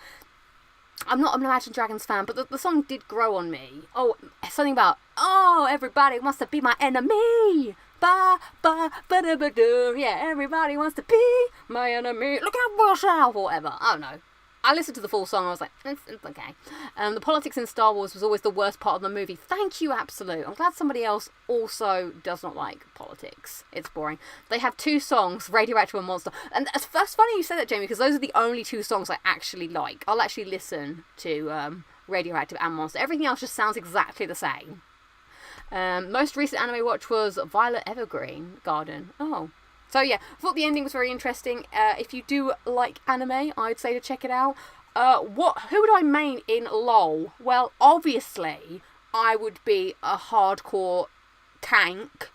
an Imagine Dragons fan, but the song did grow on me. Oh, something about, everybody wants to be my enemy. Ba ba ba da ba do. Yeah, everybody wants to be my enemy. Look out for yourself, or whatever. I don't know. I listened to the full song. I was like, it's okay. The politics in Star Wars was always the worst part of the movie. Thank you, Absolute. I'm glad somebody else also does not like politics. It's boring. They have two songs, Radioactive and Monster. And that's funny you say that, Jamie, because those are the only two songs I actually like. I'll actually listen to Radioactive and Monster. Everything else just sounds exactly the same. Most recent anime watch was Violet Evergreen Garden. Oh. So yeah, I thought the ending was very interesting. If you do like anime, I'd say to check it out. Who would I main in LOL? Well, obviously, I would be a hardcore tank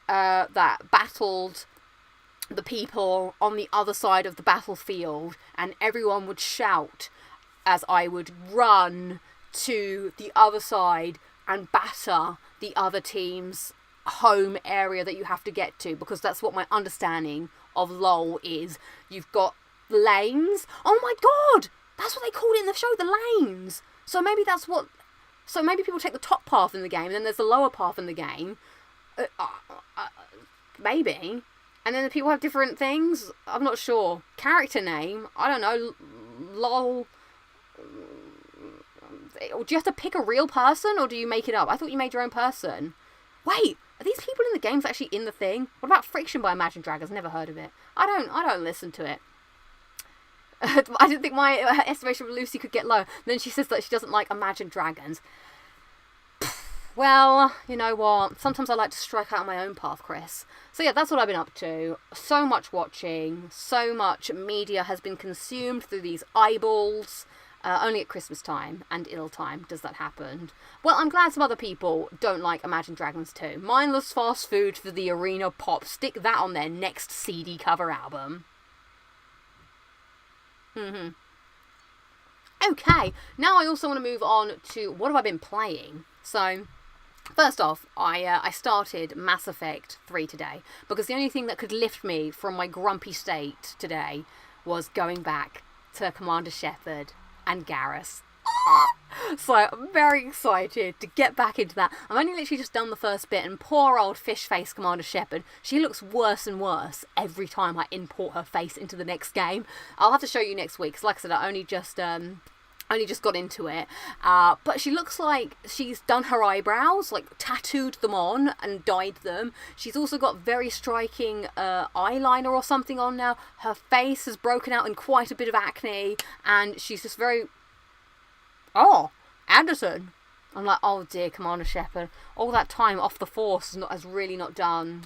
that battled the people on the other side of the battlefield, and everyone would shout as I would run to the other side and batter the other team's home area that you have to get to, because that's what my understanding of LOL is. You've got lanes. Oh my god, that's what they called it in the show, the lanes. So maybe people take the top path in the game, and then there's the lower path in the game. Maybe. And then the people have different things. I'm not sure. Character name, I don't know. LOL. Do you have to pick a real person, or do you make it up? I thought you made your own person. Wait, are these people in the games actually in the thing? What about Friction by Imagine Dragons? Never heard of it. I don't listen to it. I didn't think my estimation of Lucy could get low. Then she says that she doesn't like Imagine Dragons. Well, you know what? Sometimes I like to strike out on my own path, Chris. So yeah, that's what I've been up to. So much watching, so much media has been consumed through these eyeballs. Only at Christmas time and ill time does that happen. Well, I'm glad some other people don't like Imagine Dragons too. Mindless fast food for the arena pop. Stick that on their next CD cover album. Okay, now I also want to move on to what have I been playing. So, first off, I started Mass Effect 3 today, because the only thing that could lift me from my grumpy state today was going back to Commander Shepard and Garrus. So I'm very excited to get back into that. I've only literally just done the first bit, and poor old fish face Commander Shepard, she looks worse and worse every time I import her face into the next game. I'll have to show you next week, because like I said, I only just got into it, but she looks like she's done her eyebrows, like tattooed them on and dyed them. She's also got very striking eyeliner or something on now. Her face has broken out in quite a bit of acne, and she's just very... Oh, Anderson. I'm like, oh dear, Commander Shepard, all that time off the Force has really not done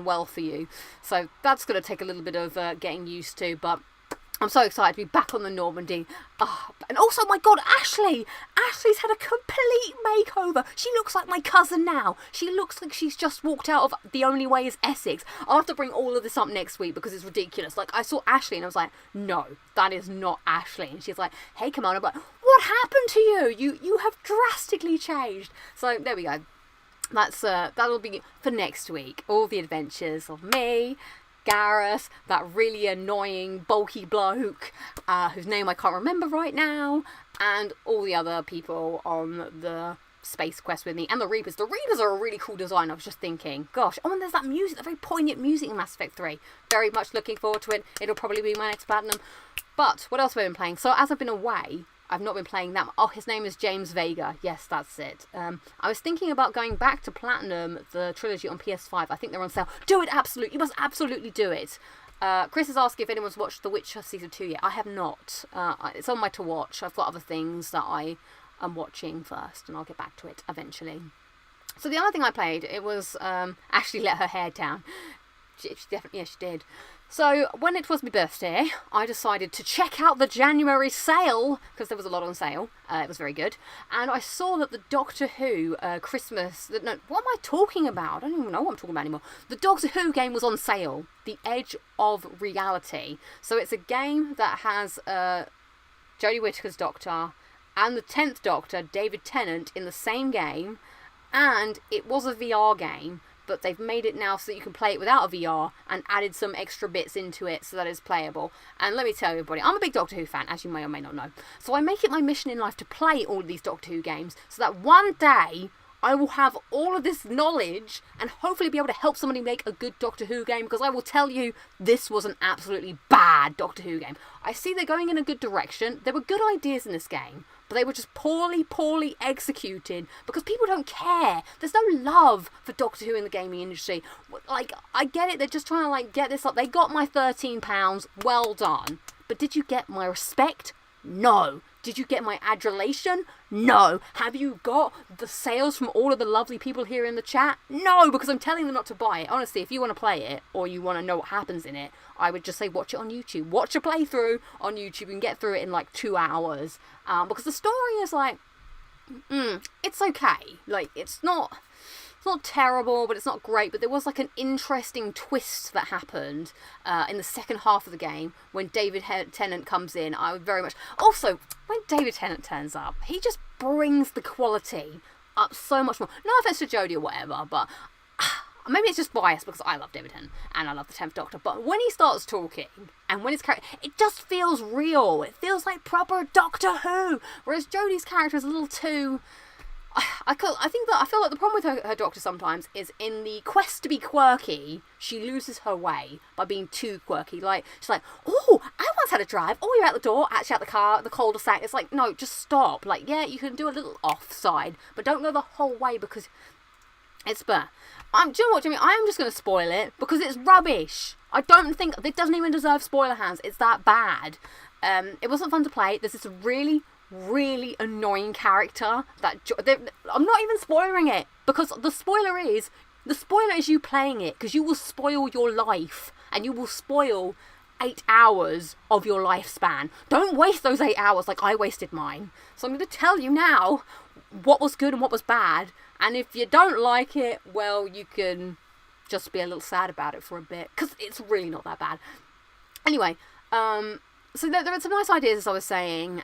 well for you. So that's going to take a little bit of getting used to, but I'm so excited to be back on the Normandy. And also, my God, Ashley! Ashley's had a complete makeover. She looks like my cousin now. She looks like she's just walked out of The Only Way is Essex. I'll have to bring all of this up next week because it's ridiculous. Like, I saw Ashley and I was like, no, that is not Ashley. And she's like, hey, Commander, I'm like, what happened to you? You have drastically changed. So, there we go. That'll be for next week. All the adventures of me, Garrus, that really annoying bulky bloke whose name I can't remember right now, and all the other people on the space quest with me, and the Reapers. The Reapers are a really cool design, I was just thinking. Gosh, oh, and there's that music, that very poignant music in Mass Effect 3. Very much looking forward to it. It'll probably be my next platinum. But what else have I been playing? So as I've been away, I've not been playing that. Oh, his name is James Vega. Yes, that's it. I was thinking about going back to Platinum, the trilogy on PS5. I think they're on sale. Do it, absolutely. You must absolutely do it. Chris has asked if anyone's watched The Witcher Season 2 yet. I have not. It's on my to watch. I've got other things that I am watching first, and I'll get back to it eventually. So the other thing I played, it was Ashley let her hair down. She definitely, yeah, she did. So, when it was my birthday, I decided to check out the January sale, because there was a lot on sale. It was very good. And I saw that the Doctor Who Christmas... No, what am I talking about? I don't even know what I'm talking about anymore. The Doctor Who game was on sale. The Edge of Reality. So, it's a game that has Jodie Whittaker's Doctor and the 10th Doctor, David Tennant, in the same game. And it was a VR game, but they've made it now so that you can play it without a VR and added some extra bits into it so that it's playable. And let me tell you, everybody, I'm a big Doctor Who fan, as you may or may not know. So I make it my mission in life to play all of these Doctor Who games so that one day I will have all of this knowledge and hopefully be able to help somebody make a good Doctor Who game, because I will tell you, this was an absolutely bad Doctor Who game. I see they're going in a good direction. There were good ideas in this game, but they were just poorly executed because people don't care. There's no love for Doctor Who in the gaming industry. Like, I get it, they're just trying to, like, get this up. They got my £13, well done. But did you get my respect? No. Did you get my adulation? No. Have you got the sales from all of the lovely people here in the chat? No, because I'm telling them not to buy it. Honestly, if you want to play it, or you want to know what happens in it, I would just say watch it on YouTube. Watch a playthrough on YouTube and get through it in like 2 hours. Because the story is like, it's okay. Like, it's not terrible, but it's not great. But there was like an interesting twist that happened in the second half of the game when David Tennant comes in. I would very much... Also, when David Tennant turns up, he just brings the quality up so much more. No offense to Jodie or whatever, but... Maybe it's just biased because I love David Tennant and I love the 10th Doctor, but when he starts talking and when his character, it just feels real. It feels like proper Doctor Who, whereas Jodie's character is a little too... I feel like the problem with her Doctor sometimes is in the quest to be quirky, she loses her way by being too quirky. Like, she's like, oh, I once had a drive. Oh, you're out the door, actually out the car, the cul-de-sac. It's like, no, just stop. Like, yeah, you can do a little offside, but don't go the whole way because it's... Do you know what, Jimmy? I am just going to spoil it because it's rubbish. I don't think... It doesn't even deserve spoiler hands. It's that bad. It wasn't fun to play. There's this really really annoying character that I'm not even spoiling it, because the spoiler is you playing it, because you will spoil your life and you will spoil 8 hours of your lifespan. Don't waste those 8 hours like I wasted mine. So I'm going to tell you now what was good and what was bad, and if you don't like it, well, you can just be a little sad about it for a bit, because it's really not that bad. Anyway, so there are some nice ideas, as I was saying,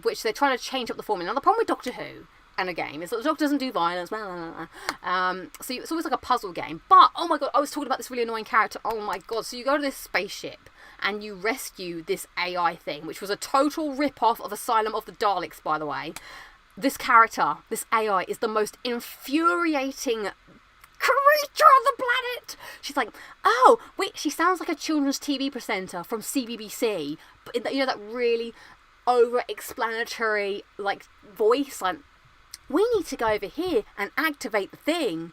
which they're trying to change up the formula. Now, the problem with Doctor Who and a game is that the Doctor doesn't do violence, blah, blah, blah. So it's always like a puzzle game. But, oh my god, I was talking about this really annoying character. Oh my god, so you go to this spaceship and you rescue this AI thing, which was a total rip-off of Asylum of the Daleks, by the way. This character, this AI, is the most infuriating creature on the planet. She's like, oh wait, she sounds like a children's TV presenter from CBBC, but in that, you know, that really over-explanatory like voice, like, we need to go over here and activate the thing.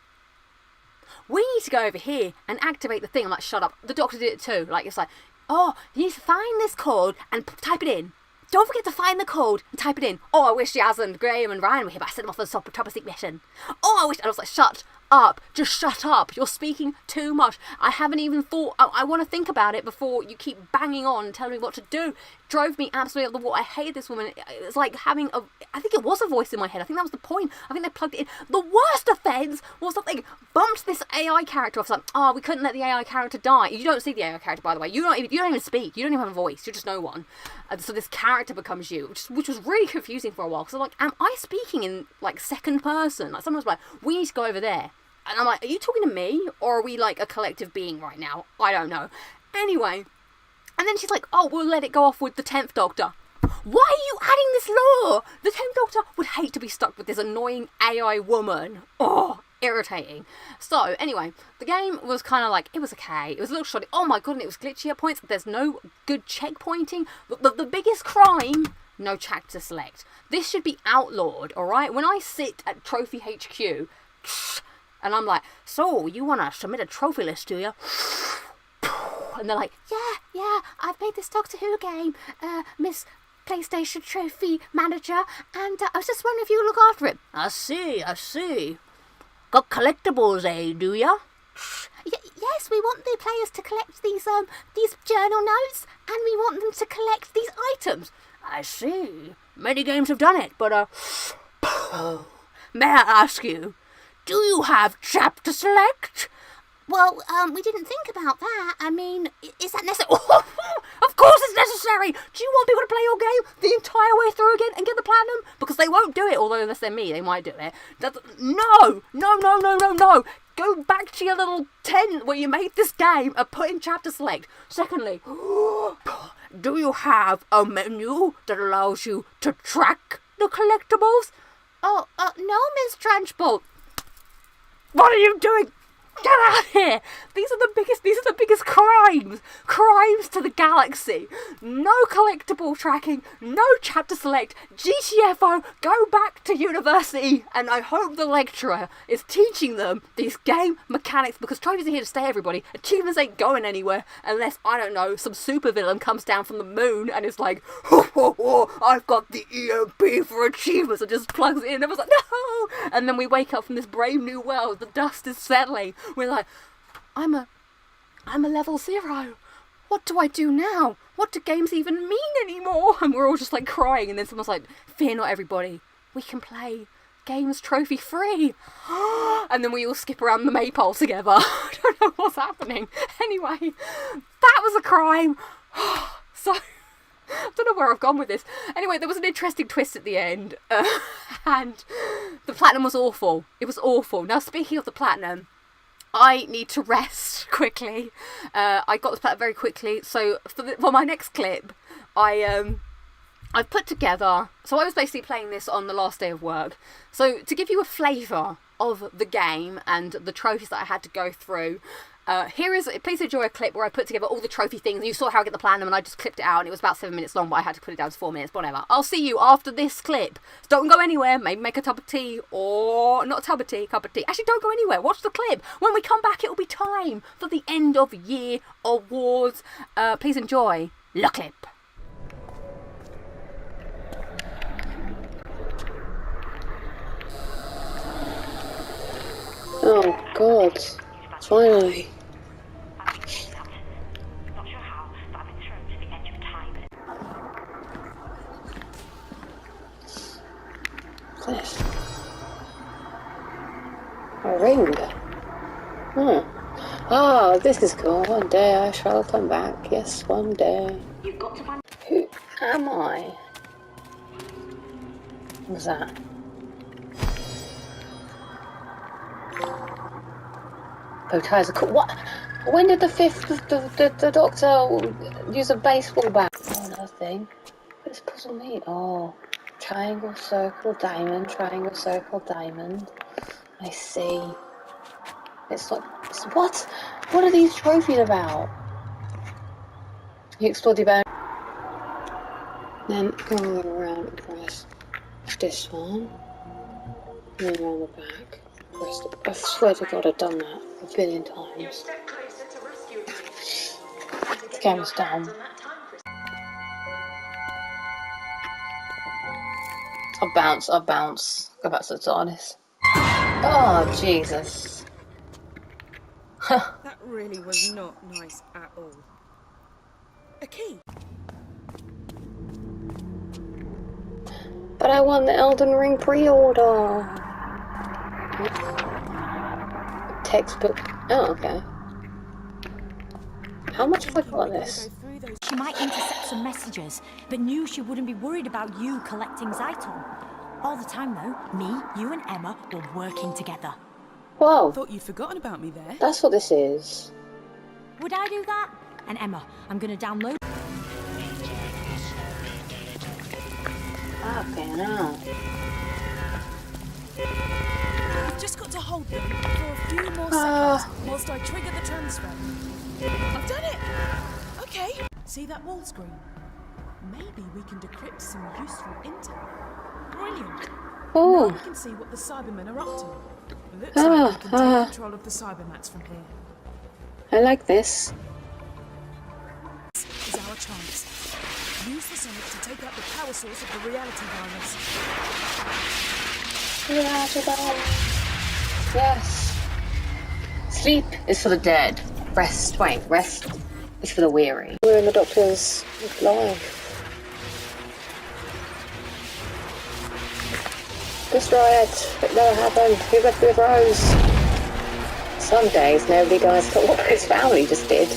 We need to go over here and activate the thing. I'm like, shut up. The Doctor did it too. Like, it's like, oh, you need to find this code and type it in. Don't forget to find the code and type it in. Oh, I wish Jazz and Graham and Ryan were here, but I sent them off on the top of secret mission. Oh, I wish... And I was like, shut up. Just shut up. You're speaking too much. I haven't even thought... I want to think about it before you keep banging on and telling me what to do. It drove me absolutely up the wall. I hated this woman. It's like having a... I think it was a voice in my head. I think that was the point. I think they plugged it in. The worst offence was that they bumped this AI character off. It's like, oh, we couldn't let the AI character die. You don't see the AI character, by the way. You don't even speak. You don't even have a voice. You're just no one. So this character becomes you, which was really confusing for a while. Because I'm like, am I speaking in like second person? Like, someone's like, we need to go over there. And I'm like, are you talking to me? Or are we like a collective being right now? I don't know. Anyway. And then she's like, oh, we'll let it go off with the 10th Doctor. Why are you adding this law? The 10th Doctor would hate to be stuck with this annoying AI woman. Oh, irritating. So, anyway, the game was kind of like, it was okay. It was a little shoddy. Oh my god, and it was glitchy at points. There's no good checkpointing. The biggest crime, no chapter select. This should be outlawed, alright? When I sit at Trophy HQ, and I'm like, so, you want to submit a trophy list, do you? And they're like, yeah, I've made this Doctor Who game, Miss PlayStation Trophy Manager, and I was just wondering if you would look after it. I see. Got collectibles, do ya? Yes, we want the players to collect these journal notes, and we want them to collect these items. I see. Many games have done it, but, may I ask you, do you have chapter select? Well, we didn't think about that. I mean, is that necessary? Of course it's necessary! Do you want people to play your game the entire way through again and get the platinum? Because they won't do it, although unless they're me, they might do it. No! Go back to your little tent where you made this game and put in chapter select. Secondly, do you have a menu that allows you to track the collectibles? Oh, no, Miss Transport. What are you doing? Get out of here! These are the biggest crimes to the galaxy. No collectible tracking, no chapter select, GTFO, go back to university, and I hope the lecturer is teaching them these game mechanics, because trophies are here to stay, everybody. Achievements ain't going anywhere unless, I don't know, some supervillain comes down from the moon and is like, I've got the EMP for achievements, and just plugs it in, and I was like, no! And then we wake up from this brave new world, the dust is settling. We're like, I'm a level 0. What do I do now? What do games even mean anymore? And we're all just like crying, and then someone's like, fear not, everybody. We can play games trophy free. And then we all skip around the maypole together. I don't know what's happening. Anyway, that was a crime. So, I don't know where I've gone with this. Anyway, there was an interesting twist at the end. And the platinum was awful. It was awful. Now, speaking of the platinum, I need to rest quickly. I got this platinum very quickly. So, for my next clip, I've put together... So, I was basically playing this on the last day of work. So, to give you a flavour of the game and the trophies that I had to go through... please enjoy a clip where I put together all the trophy things, and you saw how I get the platinum, and I just clipped it out, and it was about 7 minutes long, but I had to put it down to 4 minutes, whatever. I'll see you after this clip. So don't go anywhere. Maybe make a cup of tea, or not a cup of tea. Actually, don't go anywhere. Watch the clip. When we come back, it'll be time for the end of year awards. Please enjoy the clip. Oh God, finally. Not sure how, but I've been thrown to the edge of time. What's this? A ring. Hmm. Ah, this is cool. One day I shall come back. Yes, one day. You've got to find. Who am I? What's that? Bow ties are cool. What? When did the doctor use a baseball bat? Oh, another thing. What's this puzzle mean? Oh, triangle, circle, diamond, triangle, circle, diamond. I see. It's like, what? What are these trophies about? You explored your bound. Then go around and press this one. And then around the back. Press the, I swear to God I've done that a billion times. The camera's down. I'll bounce. Go back to the TARDIS. Oh, Jesus. That really was not nice at all. A key? But I won the Elden Ring pre-order. Textbook. Oh, okay. How much have I got on this? She might intercept some messages, but knew she wouldn't be worried about you collecting Zyton. All the time though, me, you and Emma were working together. Whoa, Thought you'd forgotten about me there. that's what this is. Would I do that? And Emma, I'm gonna download. Fucking hell. I've just got to hold them for a few more seconds whilst I trigger the transfer. I've done it! Okay. See that wall screen? Maybe we can decrypt some useful intel. Brilliant. Oh. Now we can see what the Cybermen are up to. Looks like we can take control of the Cybermats from here. I like this. This is our chance. Use the Sonic to take out the power source of the reality virus. Yes. Sleep is for the dead. Rest is for the weary. We're in the Doctor's life. Destroy it. It never happened. Who got through the Rose? Some days nobody guys got what his family just did.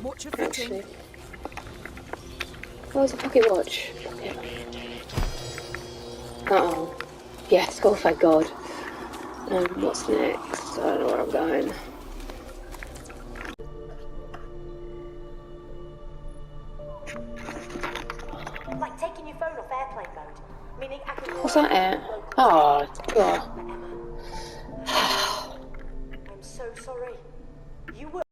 Watch your footing. Actually. Oh, it's a pocket watch. Uh-oh. Yes, oh thank God. What's next? I don't know where I'm going. Like taking your phone off airplane mode, meaning I can. What's that at? Oh, God. I'm so sorry. You were.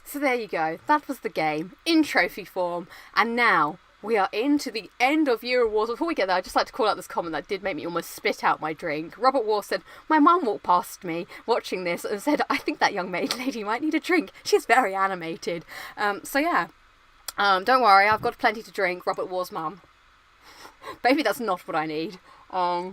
So there you go, that was the game, in trophy form, and now we are into the end of year awards. Before we get there, I'd just like to call out this comment that did make me almost spit out my drink. Robert Wall said, my mum walked past me watching this and said, I think that young maid lady might need a drink. She's very animated. So yeah, don't worry, I've got plenty to drink, Robert Wall's mum. Maybe that's not what I need. So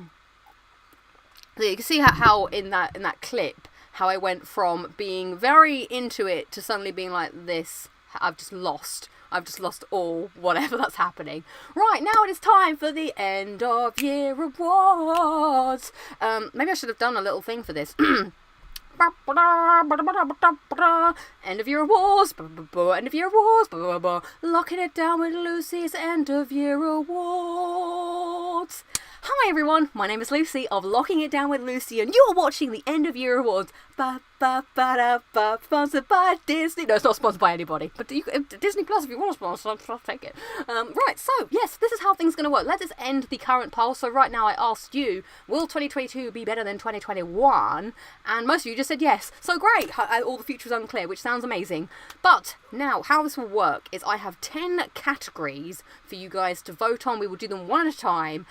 you can see how in that clip, how I went from being very into it to suddenly being like this. I've just lost all whatever that's happening. Right, now it is time for the end of year awards. Maybe I should have done a little thing for this. End of year awards, end of year awards, locking it down with Lucy's end of year awards. Hi everyone, my name is Lucy of Locking It Down with Lucy, and you're watching the End of Year Awards. Sponsored by Disney. No, it's not sponsored by anybody, but Disney Plus, if you want to sponsor, I'll take it. Right, so yes, this is how things are going to work. Let us end the current poll. So right now I asked you, will 2022 be better than 2021? And most of you just said yes. So great, all the future is unclear, which sounds amazing. But now, how this will work is I have 10 categories for you guys to vote on. We will do them one at a time.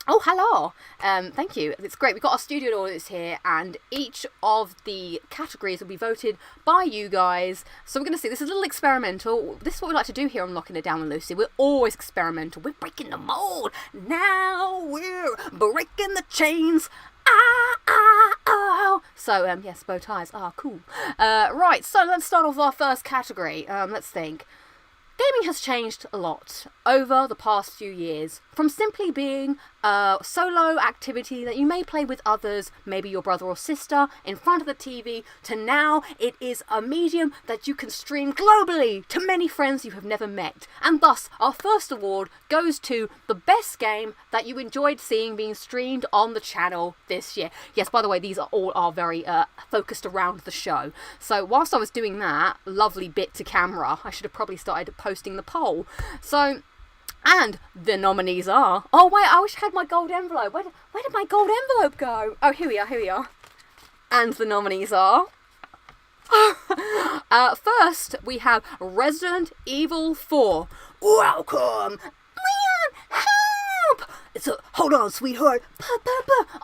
Oh, hello. Thank you. It's great. We've got our studio audience here, and each of the categories will be voted by you guys. So we're going to see. This is a little experimental. This is what we like to do here on Locking It Down with Lucy. We're always experimental. We're breaking the mold. Now we're breaking the chains. Ah, ah, oh. So, yes, bow ties are cool. Right, so let's start off our first category. Let's think. Gaming has changed a lot over the past few years, from simply being a solo activity that you may play with others, maybe your brother or sister, in front of the TV, to now it is a medium that you can stream globally to many friends you have never met. And thus, our first award goes to the best game that you enjoyed seeing being streamed on the channel this year. Yes, by the way, these are all very focused around the show. So whilst I was doing that lovely bit to camera, I should have probably started posting the poll. So, and the nominees are... Oh, wait, I wish I had my gold envelope. Where did my gold envelope go? Oh, here we are. And the nominees are... first, we have Resident Evil 4. Welcome! Leon, help! Hold on, sweetheart.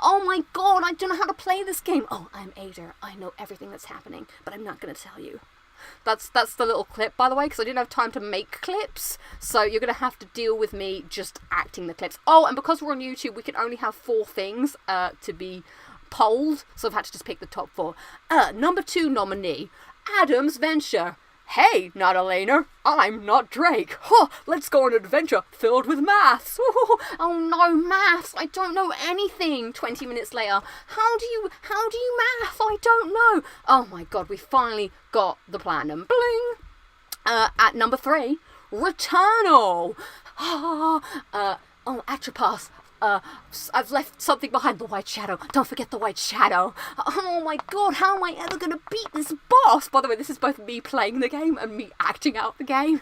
Oh my god, I don't know how to play this game. Oh, I'm Ada. I know everything that's happening, but I'm not going to tell you. That's the little clip, by the way, because I didn't have time to make clips, so you're going to have to deal with me just acting the clips. Oh, and because we're on YouTube, we can only have 4 things to be polled, so I've had to just pick the top 4. Number 2 nominee, Adam's Venture. Hey, Nadalena, I'm not Drake. Huh, let's go on an adventure filled with maths. Oh no, maths, I don't know anything. 20 minutes later, how do you math? I don't know. Oh my god, we finally got the platinum. Bling! At number 3, Returnal. Atropass. I've left something behind, the white shadow. Don't forget the white shadow. Oh my god, how am I ever going to beat this boss? By the way, this is both me playing the game and me acting out the game,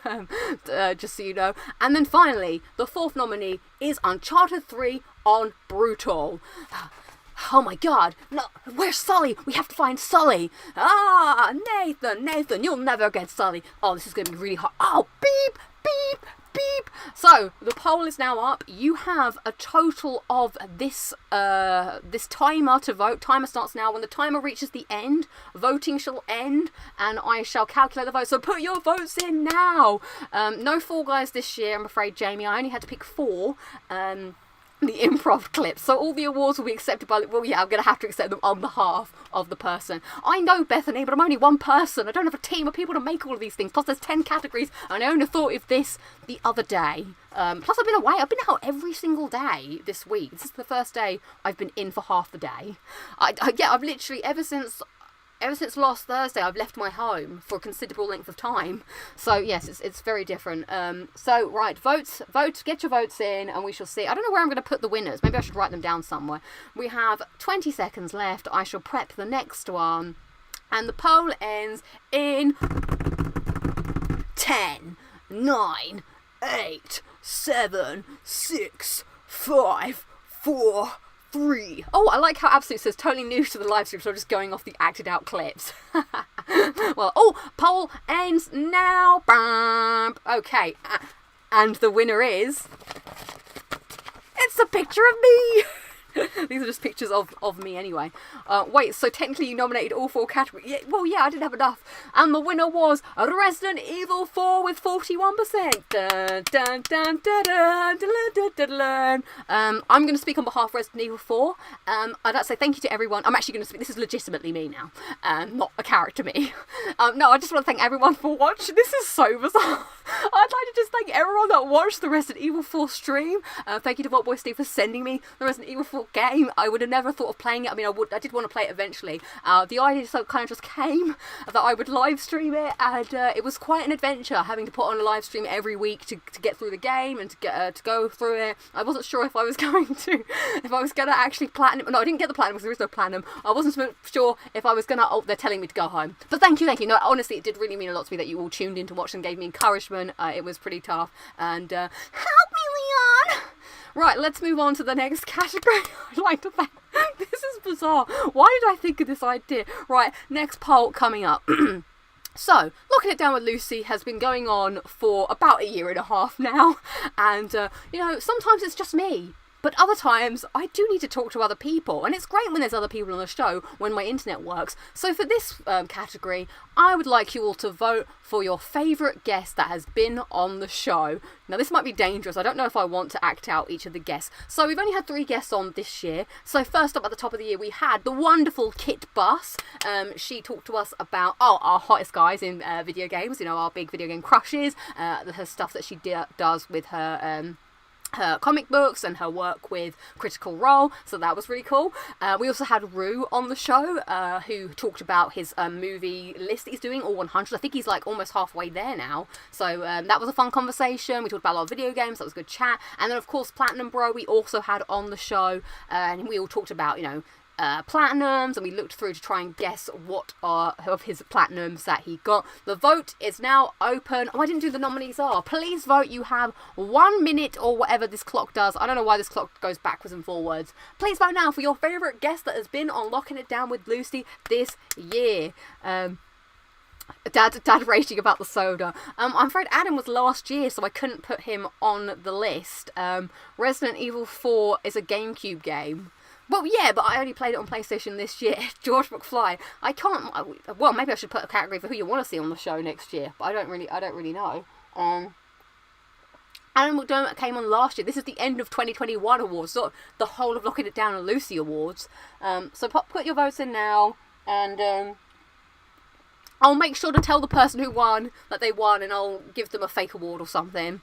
just so you know. And then finally, the 4th nominee is Uncharted 3 on Brutal. Oh my god, no, where's Sully? We have to find Sully. Nathan, you'll never get Sully. Oh, this is going to be really hard. Oh, beep, beep, beep. So the poll is now up. You have a total of this timer to vote. Timer starts now. When the timer reaches the end, voting shall end, and I shall calculate the votes. So put your votes in now. No Fall Guys this year, I'm afraid, Jamie. I only had to pick 4. The improv clips, so all the awards will be accepted by, well, yeah, I'm going to have to accept them on behalf of the person. I know, Bethany, but I'm only one person. I don't have a team of people to make all of these things. Plus, there's 10 categories, and I only thought of this the other day. Plus, I've been away. I've been out every single day this week. This is the first day I've been in for half the day. I've literally, ever since last Thursday, I've left my home for a considerable length of time. So, yes, it's very different. So, right, vote, get your votes in, and we shall see. I don't know where I'm going to put the winners. Maybe I should write them down somewhere. We have 20 seconds left. I shall prep the next one. And the poll ends in 10, 9, 8, 7, 6, 5, 4, 3. Oh, I like how Absolute says totally new to the live stream, so I'm just going off the acted out clips. Well, poll ends now. Okay, and the winner is... It's a picture of me! These are just pictures of me anyway. Wait, so technically you nominated all 4 categories. Yeah, well, yeah, I didn't have enough. And the winner was Resident Evil 4 with 41%. Dun, dun, dun, dun, dun, dun, dun, dun, dun. I'm going to speak on behalf of Resident Evil 4. I'd like to say thank you to everyone. I'm actually going to speak. This is legitimately me now, not a character me. No, I just want to thank everyone for watching. This is so bizarre. I'd like to just thank everyone that watched the Resident Evil 4 stream. Thank you to Vault Boy Steve for sending me the Resident Evil 4 game. I would have never thought of playing it. I mean, I did want to play it eventually. The idea kind of just came that I would live stream it, and it was quite an adventure having to put on a live stream every week to get through the game and to go through it. I wasn't sure if I was going to actually platinum. No, I didn't get the platinum because there is no platinum. I wasn't sure if I was gonna. Oh, they're telling me to go home. But thank you. No, honestly, it did really mean a lot to me that you all tuned in to watch and gave me encouragement. It was pretty tough, and help me, Leon. Right, let's move on to the next category. I'd like to thank... This is bizarre. Why did I think of this idea? Right, next poll coming up. So, Locking It Down with Lucy has been going on for about 1.5 years now. And, sometimes it's just me. But other times, I do need to talk to other people, and it's great when there's other people on the show when my internet works. So for this category, I would like you all to vote for your favourite guest that has been on the show. Now, this might be dangerous. I don't know if I want to act out each of the guests. So we've only had 3 guests on this year. So first up at the top of the year, we had the wonderful Kit Buss. She talked to us about, our hottest guys in video games, our big video game crushes, her stuff that she does with her comic books and her work with Critical Role, so that was really cool. We also had Rue on the show, who talked about his movie list that he's doing, all 100. I think he's like almost halfway there now, so that was a fun conversation. We talked about a lot of video games, that was a good chat. And then of course Platinum Bro we also had on the show, and we all talked about, platinums, and we looked through to try and guess what are of his platinums that he got. The vote is now open. I didn't do the nominees are. Please vote. You have 1 minute or whatever this clock does. I don't know why this clock goes backwards and forwards. Please vote now for your favourite guest that has been on Locking It Down with Lucy this year. Dad raging about the soda. I'm afraid Adam was last year, so I couldn't put him on the list. Resident Evil 4 is a GameCube game. Well, yeah, but I only played it on PlayStation this year. George McFly. I can't. Well, maybe I should put a category for who you want to see on the show next year. But I don't really know. Alan McDermott came on last year. This is the end of 2021 awards, not the whole of Locking It Down and Lucy awards. So put your votes in now, and I'll make sure to tell the person who won that they won, and I'll give them a fake award or something.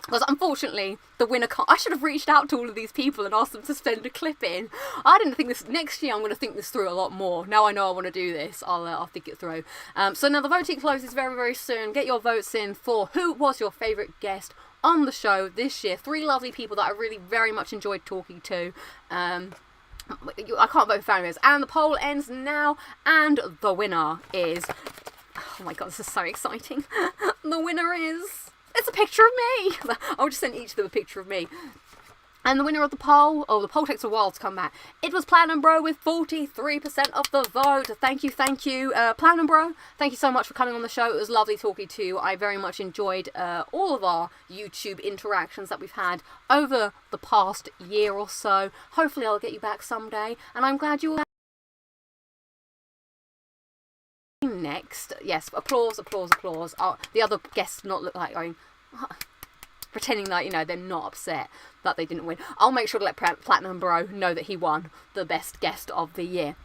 Because unfortunately, the winner can't. I should have reached out to all of these people and asked them to send a clip in. I didn't think this. Next year, I'm going to think this through a lot more. Now I know I want to do this. I'll think it through. So now the voting closes very, very soon. Get your votes in for who was your favourite guest on the show this year. 3 lovely people that I really very much enjoyed talking to. I can't vote for families. And the poll ends now. And the winner is. Oh my god, this is so exciting. The winner is. It's a picture of me! I'll just send each of them a picture of me. And the winner of the poll, the poll takes a while to come back. It was Platinum Bro with 43% of the vote. Thank you, Platinum Bro. Thank you so much for coming on the show. It was lovely talking to you. I very much enjoyed all of our YouTube interactions that we've had over the past year or so. Hopefully I'll get you back someday. And I'm glad you all... Next, yes, applause. The other guests not look like going, pretending that, they're not upset that they didn't win. I'll make sure to let Platinum Bro know that he won the best guest of the year.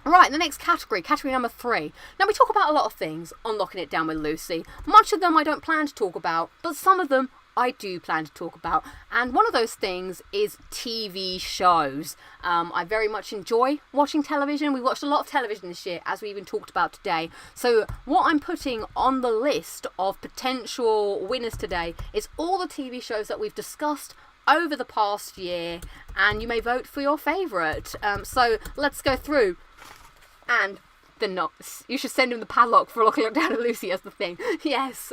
Right, the next category number 3. Now, we talk about a lot of things on Locking It Down with Lucy. Much of them I don't plan to talk about, but some of them I do plan to talk about. And one of those things is TV shows. I very much enjoy watching television. We watched a lot of television this year, as we even talked about today. So what I'm putting on the list of potential winners today is all the TV shows that we've discussed over the past year, and you may vote for your favourite. So let's go through. And you should send him the padlock for Locking It Down with Lucy as the thing. Yes.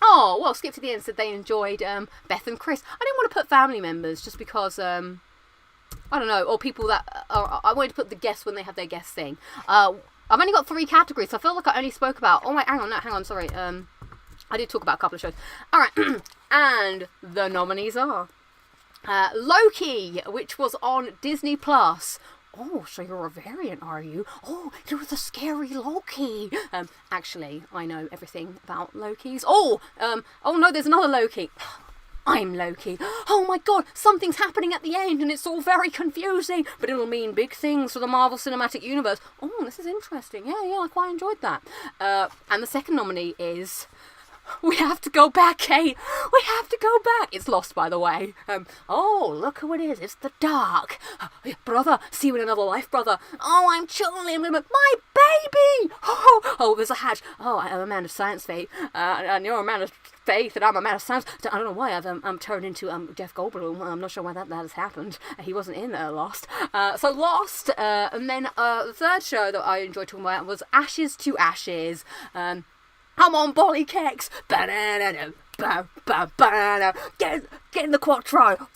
Oh, well, skip to the end, said they enjoyed Beth and Chris. I didn't want to put family members just because, I don't know, or people that I wanted to put the guests when they have their guest thing. I've only got 3 categories, so I feel like I only spoke about... Oh, wait, hang on, sorry. I did talk about a couple of shows. All right, and the nominees are Loki, which was on Disney+. Oh, so you're a variant, are you? Oh, you're the scary Loki. Actually, I know everything about Lokis. Oh no, there's another Loki. I'm Loki. Oh my god, something's happening at the end and it's all very confusing, but it'll mean big things for the Marvel Cinematic Universe. Oh, this is interesting. Yeah, I quite enjoyed that. And the second nominee is... We have to go back, Kate. We have to go back. It's Lost, by the way. Oh, look who it is. It's the Dark. Brother, see you in another life, brother. Oh, I'm Charlie. My baby. Oh, there's a hatch. Oh, I'm a man of science, Faith. And you're a man of faith, and I'm a man of science. I don't know why I'm turned into Jeff Goldblum. I'm not sure why that has happened. He wasn't in Lost. So Lost. And then the third show that I enjoyed talking about was Ashes to Ashes. Come on, Bolly Kex! Get in the quattro!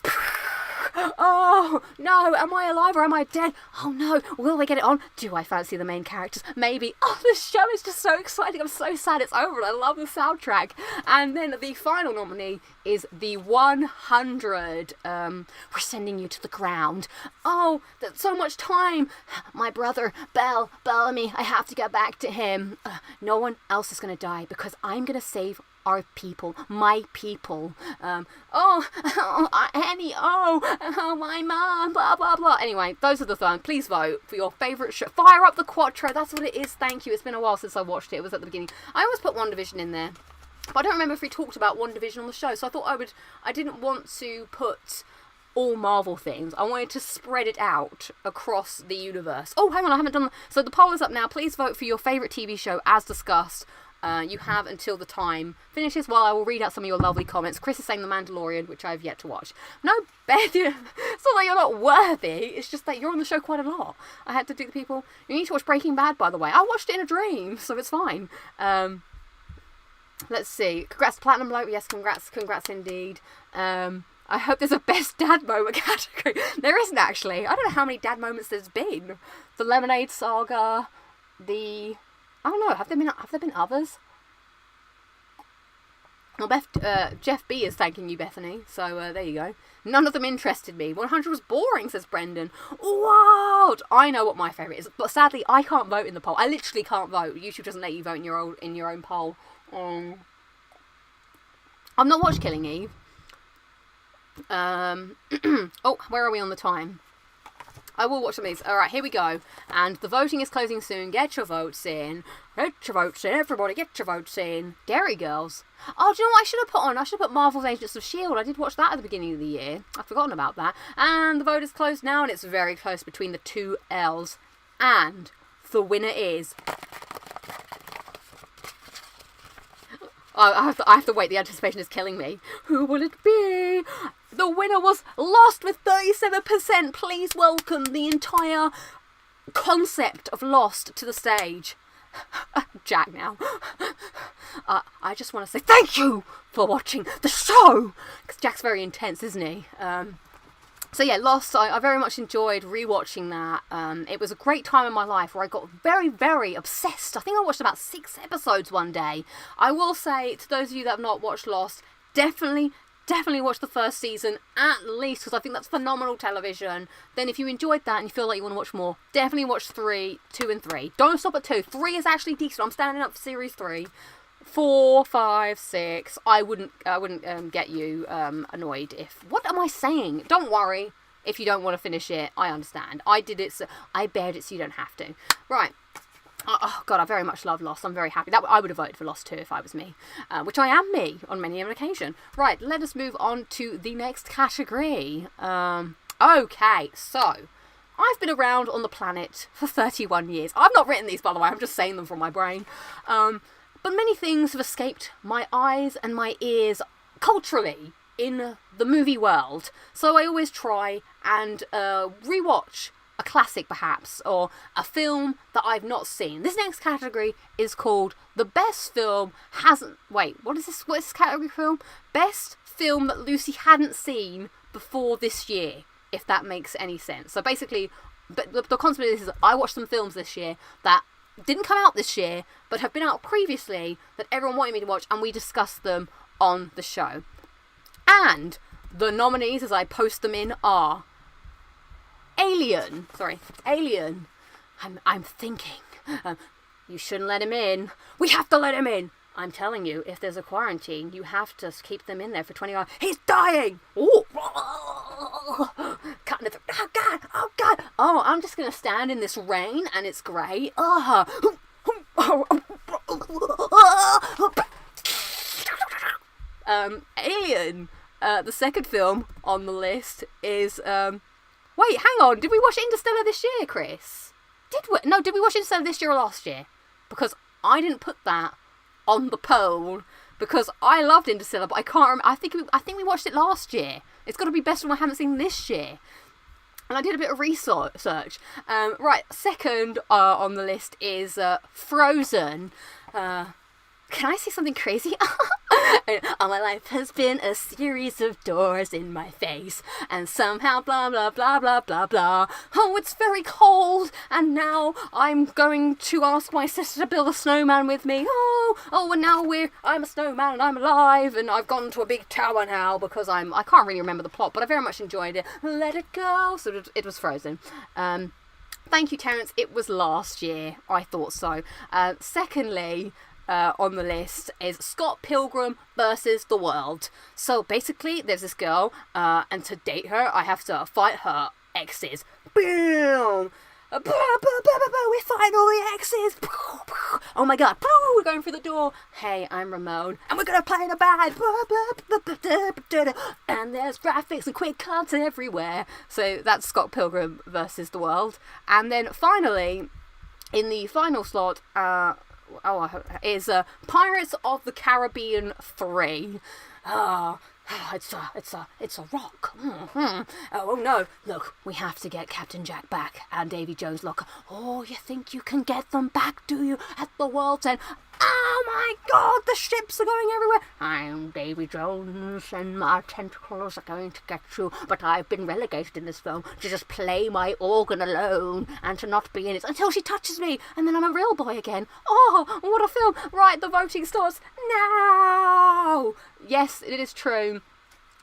Oh, no, am I alive or am I dead? Oh, no, will they get it on? Do I fancy the main characters? Maybe. Oh, this show is just so exciting. I'm so sad it's over. I love the soundtrack. And then the final nominee is the 100. We're sending you to the ground. Oh, that's so much time. My brother, Bellamy, I have to get back to him. No one else is going to die because I'm going to save our people, my people. Annie, my mom, blah, blah, blah. Anyway, those are the fun. Please vote for your favourite show. Fire up the Quattro, that's what it is. Thank you. It's been a while since I watched it. It was at the beginning. I always put WandaVision in there, but I don't remember if we talked about WandaVision on the show, so I thought I didn't want to put all Marvel things. I wanted to spread it out across the universe. Oh, hang on, I haven't done... So the poll is up now. Please vote for your favourite TV show as discussed. You have until the time finishes while I will read out some of your lovely comments. Chris is saying The Mandalorian, which I have yet to watch. No, Ben, it's not that you're not worthy, it's just that you're on the show quite a lot. I had to do the people... You need to watch Breaking Bad, by the way. I watched it in a dream, so it's fine. Let's see. Congrats to Platinum Bloke. Yes, congrats indeed. I hope there's a best dad moment category. There isn't, actually. I don't know how many dad moments there's been. The Lemonade Saga, the... I don't know, have there been others? Well, Jeff B is thanking you, Bethany, so there you go. None of them interested me. 100 was boring, says Brendan. Wild! I know what my favourite is, but sadly, I can't vote in the poll. I literally can't vote. YouTube doesn't let you vote in your own poll. I've not watched Killing Eve. Oh, where are we on the time? I will watch some of these. Alright, here we go. And the voting is closing soon. Get your votes in. Get your votes in. Everybody get your votes in. Dairy Girls. Oh, do you know what I should have put on? I should have put Marvel's Agents of S.H.I.E.L.D. I did watch that at the beginning of the year. I've forgotten about that. And the vote is closed now, and it's very close between the two L's. And the winner is... Oh, I have to wait. The anticipation is killing me. Who will it be? The winner was Lost with 37%. Please welcome the entire concept of Lost to the stage. Jack now. I just want to say thank you for watching the show. Because Jack's very intense, isn't he? So yeah, Lost, I very much enjoyed rewatching that. It was a great time in my life where I got very, very obsessed. I think I watched about 6 episodes one day. I will say, to those of you that have not watched Lost, definitely watch the first season at least, because I think that's phenomenal television. Then if you enjoyed that and you feel like you want to watch more, definitely watch 2 and 3. Don't stop at 2. 3 is actually decent. I'm standing up for series 3. 4, 5, 6. I wouldn't get you annoyed if... What am I saying? Don't worry if you don't want to finish it. I understand. I did it, so I bared it so you don't have to. Right. Oh God, I very much love Lost. I'm very happy. I would have voted for Lost too if I was me. Which I am me on many an occasion. Right, let us move on to the next category. Okay, so... I've been around on the planet for 31 years. I've not written these, by the way. I'm just saying them from my brain. But many things have escaped my eyes and my ears culturally in the movie world. So I always try and rewatch a classic perhaps, or a film that I've not seen. This next category is called The Best Film Hasn't... Wait, what is this category film? Best Film That Lucy Hadn't Seen Before This Year, if that makes any sense. So basically, the concept of this is I watched some films this year that didn't come out this year, but have been out previously that everyone wanted me to watch, and we discussed them on the show. And the nominees, as I post them in, are Alien. I'm thinking. You shouldn't let him in. We have to let him in. I'm telling you, if there's a quarantine, you have to keep them in there for 20 hours. He's dying! Oh! Cutting it through. Oh, God! Oh, God! Oh, I'm just going to stand in this rain, and it's great. Alien. The second film on the list is... Wait, hang on. Did we watch Interstellar this year, Chris? Did we? No, did we watch Interstellar this year or last year? Because I didn't put that on the poll, because I loved Interstellar, but I can't remember. I think we watched it last year. It's got to be best one I haven't seen this year. And I did a bit of research. Right, second on the list is Frozen. Can I say something crazy? All my life has been a series of doors in my face, and somehow blah blah blah blah blah blah. Oh, it's very cold, and now I'm going to ask my sister to build a snowman with me. And now I'm a snowman and I'm alive, and I've gone to a big tower now because I can't really remember the plot, but I very much enjoyed it. Let it go. So it was Frozen. Thank you, Terence. It was last year. I thought so. Secondly, on the list is Scott Pilgrim versus the World. So basically, there's this girl, and to date her, I have to fight her exes. Boom! We're fighting all the exes. Oh my god, we're going through the door. Hey, I'm Ramon, and we're gonna play in a band. And there's graphics and quick cuts everywhere. So that's Scott Pilgrim versus the World. And then finally, in the final slot, is Pirates of the Caribbean 3. It's a rock. Mm-hmm. Oh no, look, we have to get Captain Jack back and Davy Jones' locker. Oh, you think you can get them back, do you, at the world's end? Oh my god, the ships are going everywhere. I'm Davy Jones and my tentacles are going to get you, but I've been relegated in this film to just play my organ alone and to not be in it until she touches me, and then I'm a real boy again. Oh, what a film. Right, the voting starts now. Yes, it is true.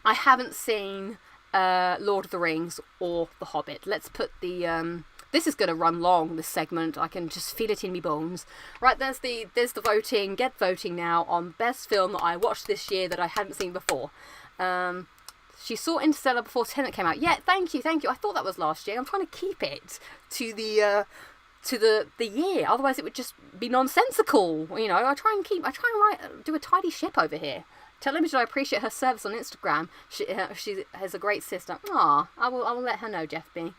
I haven't seen Lord of the Rings or The Hobbit. Let's put the... This is going to run long, this segment. I can just feel it in me bones. Right, there's the voting. Get voting now on best film that I watched this year that I hadn't seen before. She saw Interstellar before Tenet came out. Yeah, thank you. I thought that was last year. I'm trying to keep it to the year. Otherwise, it would just be nonsensical. You know, I try and do a tidy ship over here. Tell Imogen I appreciate her service on Instagram. She has a great sister. I will let her know, Jeff B.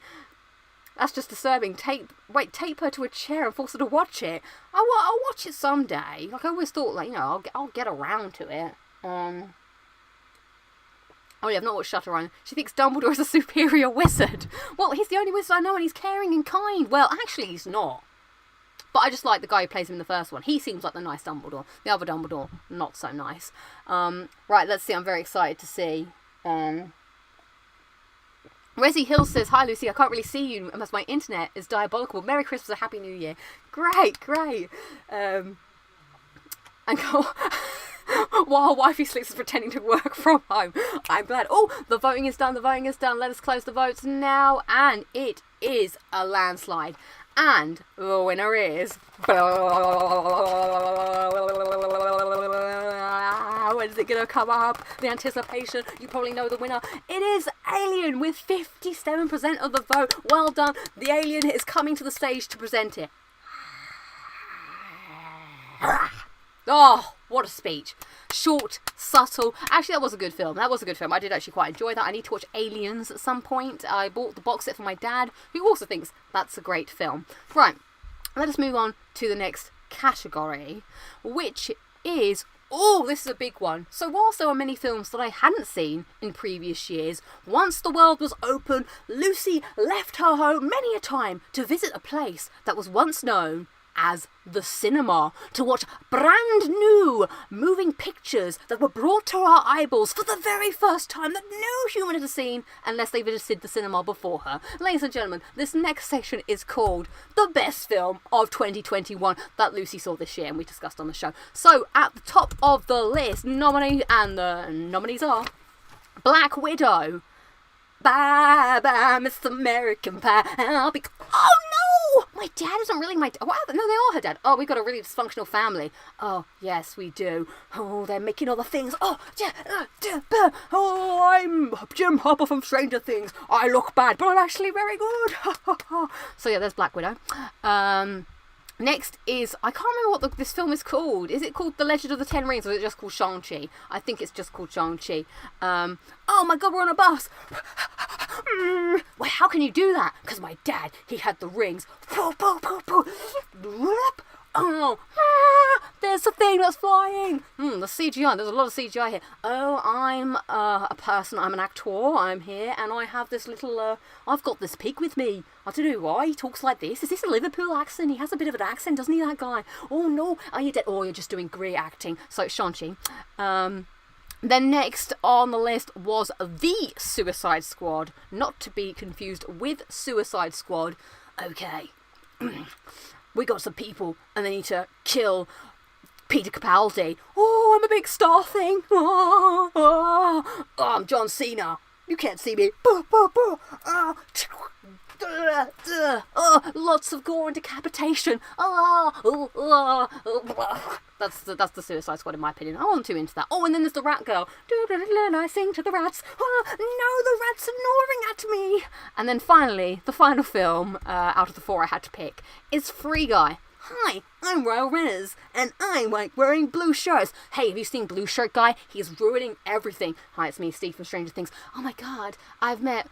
That's just disturbing. Tape her to a chair and force her to watch it. I'll watch it someday. Like I always thought, like, you know, I'll get around to it. Oh yeah, I've not watched Shutter Island. She thinks Dumbledore is a superior wizard. Well, he's the only wizard I know, and he's caring and kind. Well, actually, he's not. But I just like the guy who plays him in the first one. He seems like the nice Dumbledore. The other Dumbledore, not so nice. Right, let's see. I'm very excited to see. Resi Hill says, hi Lucy, I can't really see you unless my internet is diabolical. Merry Christmas and Happy New Year. Great. And go, while wifey sleeps is pretending to work from home. I'm glad. Oh, the voting is done. Let us close the votes now. And it is a landslide. And the winner is... When is it going to come up? The anticipation. You probably know the winner. It is Alien with 57% of the vote. Well done. The alien is coming to the stage to present it. Oh, what a speech. Short, subtle. Actually, that was a good film. I did actually quite enjoy that. I need to watch Aliens at some point. I bought the box set for my dad, who also thinks that's a great film. Right, let us move on to the next category, which is... Oh, this is a big one. So whilst there were many films that I hadn't seen in previous years, once the world was open, Lucy left her home many a time to visit a place that was once known as the cinema, to watch brand new moving pictures that were brought to our eyeballs for the very first time that no human had seen unless they visited the cinema before her. Ladies and gentlemen, this next section is called the best film of 2021 that Lucy saw this year and we discussed on the show. So at the top of the list, the nominees are Black Widow, Bye Bye Miss American Pie, oh no! My dad isn't really my dad. No, they are her dad. Oh, we've got a really dysfunctional family. Oh, yes, we do. Oh, they're making all the things. Oh, I'm Jim Hopper from Stranger Things. I look bad, but I'm actually very good. So yeah, there's Black Widow. Next is, I can't remember what this film is called. Is it called The Legend of the Ten Rings, or is it just called Shang-Chi? I think it's just called Shang-Chi. Oh my god, we're on a bus. Well, how can you do that? Because my dad, he had the rings. Oh, there's a thing that's flying. The CGI, there's a lot of CGI here. Oh, I'm a person, I'm an actor, I'm here, and I have this little, I've got this pig with me. I don't know why he talks like this. Is this a Liverpool accent? He has a bit of an accent, doesn't he, that guy? Oh no, are you dead? Oh, you're just doing great acting. So it's Shang-Chi. Then next on the list was The Suicide Squad, not to be confused with Suicide Squad. Okay, we got some people and they need to kill Peter Capaldi. Oh, I'm a big star thing. Oh, I'm John Cena. You can't see me. Lots of gore and decapitation. That's the Suicide Squad in my opinion. I wasn't too into that. Oh, and then there's the rat girl. I sing to the rats. Oh, no, the rats are gnawing at me. And then finally, the final film out of the 4 I had to pick is Free Guy. Hi, I'm Royal Renners, and I like wearing blue shirts. Hey, have you seen Blue Shirt Guy? He's ruining everything. Hi, it's me, Steve from Stranger Things. Oh my god, I've met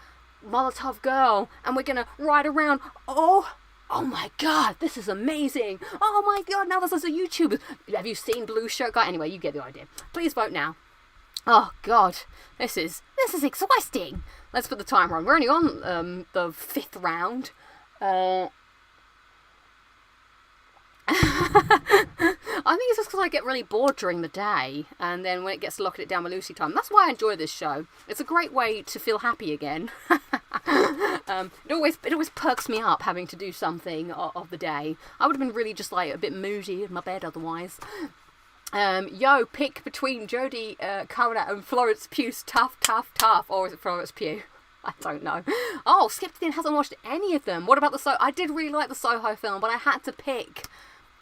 Molotov Girl, and we're gonna ride around. Oh my god, this is amazing. Oh my god, now there's lots of YouTubers. Have you seen Blue Shirt Guy? Anyway, you get the idea. Please vote now. Oh god, this is exhausting. Let's put the timer on. We're only on the 5th round. I think it's just because I get really bored during the day, and then when it gets to Locking It Down with Lucy time, that's why I enjoy this show. It's a great way to feel happy again. It always perks me up having to do something of the day. I would have been really just like a bit moody in my bed otherwise. Pick between Jodie Coronat and Florence Pugh's Tough. Or is it Florence Pugh? I don't know. Oh, Skip hasn't watched any of them. What about I did really like the Soho film, but I had to pick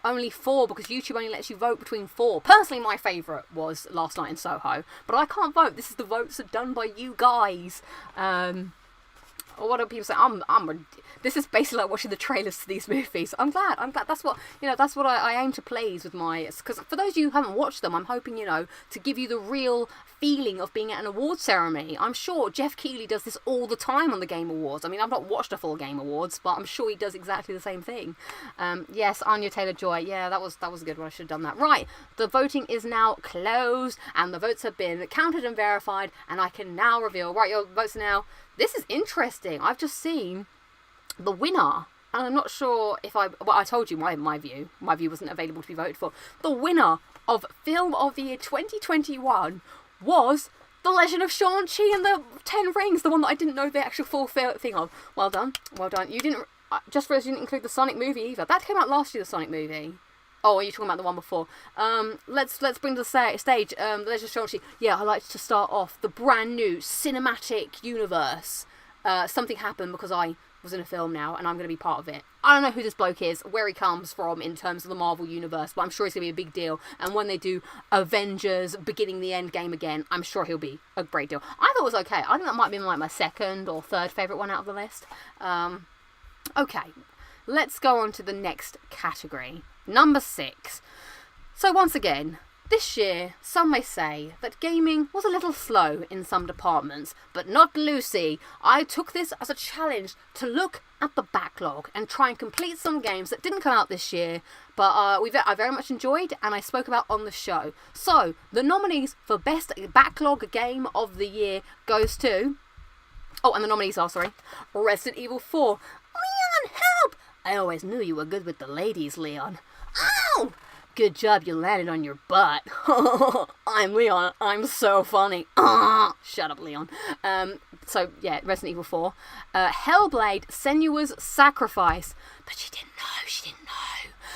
only 4 because YouTube only lets you vote between 4. Personally, my favourite was Last Night in Soho, but I can't vote. This is the votes are done by you guys. Or what do people say? This is basically like watching the trailers to these movies. I'm glad. That's what I aim to please with my. Because for those of you who haven't watched them, I'm hoping to give you the real feeling of being at an award ceremony. I'm sure Jeff Keighley does this all the time on the Game Awards. I mean, I've not watched a full Game Awards, but I'm sure he does exactly the same thing. Yes, Anya Taylor-Joy. Yeah, that was a good one. I should have done that. Right, the voting is now closed, and the votes have been counted and verified, and I can now reveal. Right, your votes are now. This is interesting. I've just seen the winner, and I'm not sure if I told you my view. My view wasn't available to be voted for. The winner of Film of the Year 2021 was The Legend of Shang-Chi and the 10 Rings, the one that I didn't know the actual full thing of. Well done. You didn't, just realised you didn't include the Sonic movie either. That came out last year, the Sonic movie. Oh, are you talking about the one before? Let's bring to the stage, The Legend of Shang-Chi. Yeah, I like to start off the brand new cinematic universe. Something happened because I was in a film now, and I'm going to be part of it. I don't know who this bloke is, where he comes from in terms of the Marvel Universe, but I'm sure it's going to be a big deal. And when they do Avengers Beginning the End Game again, I'm sure he'll be a great deal. I thought it was okay. I think that might have been like my 2nd or 3rd favourite one out of the list. Okay, let's go on to the next category. Number 6. So once again, this year, some may say that gaming was a little slow in some departments, but not Lucy. I took this as a challenge to look at the backlog and try and complete some games that didn't come out this year, but I very much enjoyed and I spoke about on the show. So, the nominees for Best Backlog Game of the Year goes to... Oh, and the nominees are, Resident Evil 4. Leon, help! I always knew you were good with the ladies, Leon. Ow! Good job you landed on your butt. I'm Leon. I'm so funny. Shut up, Leon. So, yeah, Resident Evil 4. Hellblade, Senua's Sacrifice. But she didn't know.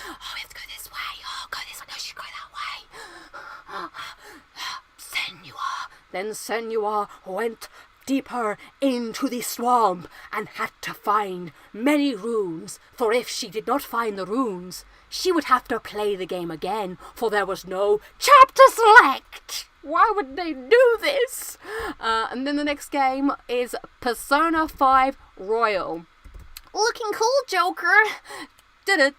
Oh, we have to go this way. Oh, go this way. No, she should go that way. Senua. Then Senua went deeper into the swamp and had to find many runes. For if she did not find the runes, she would have to play the game again, for there was no chapter select. Why would they do this? And then the next game is Persona 5 Royal. Looking cool, Joker. Oh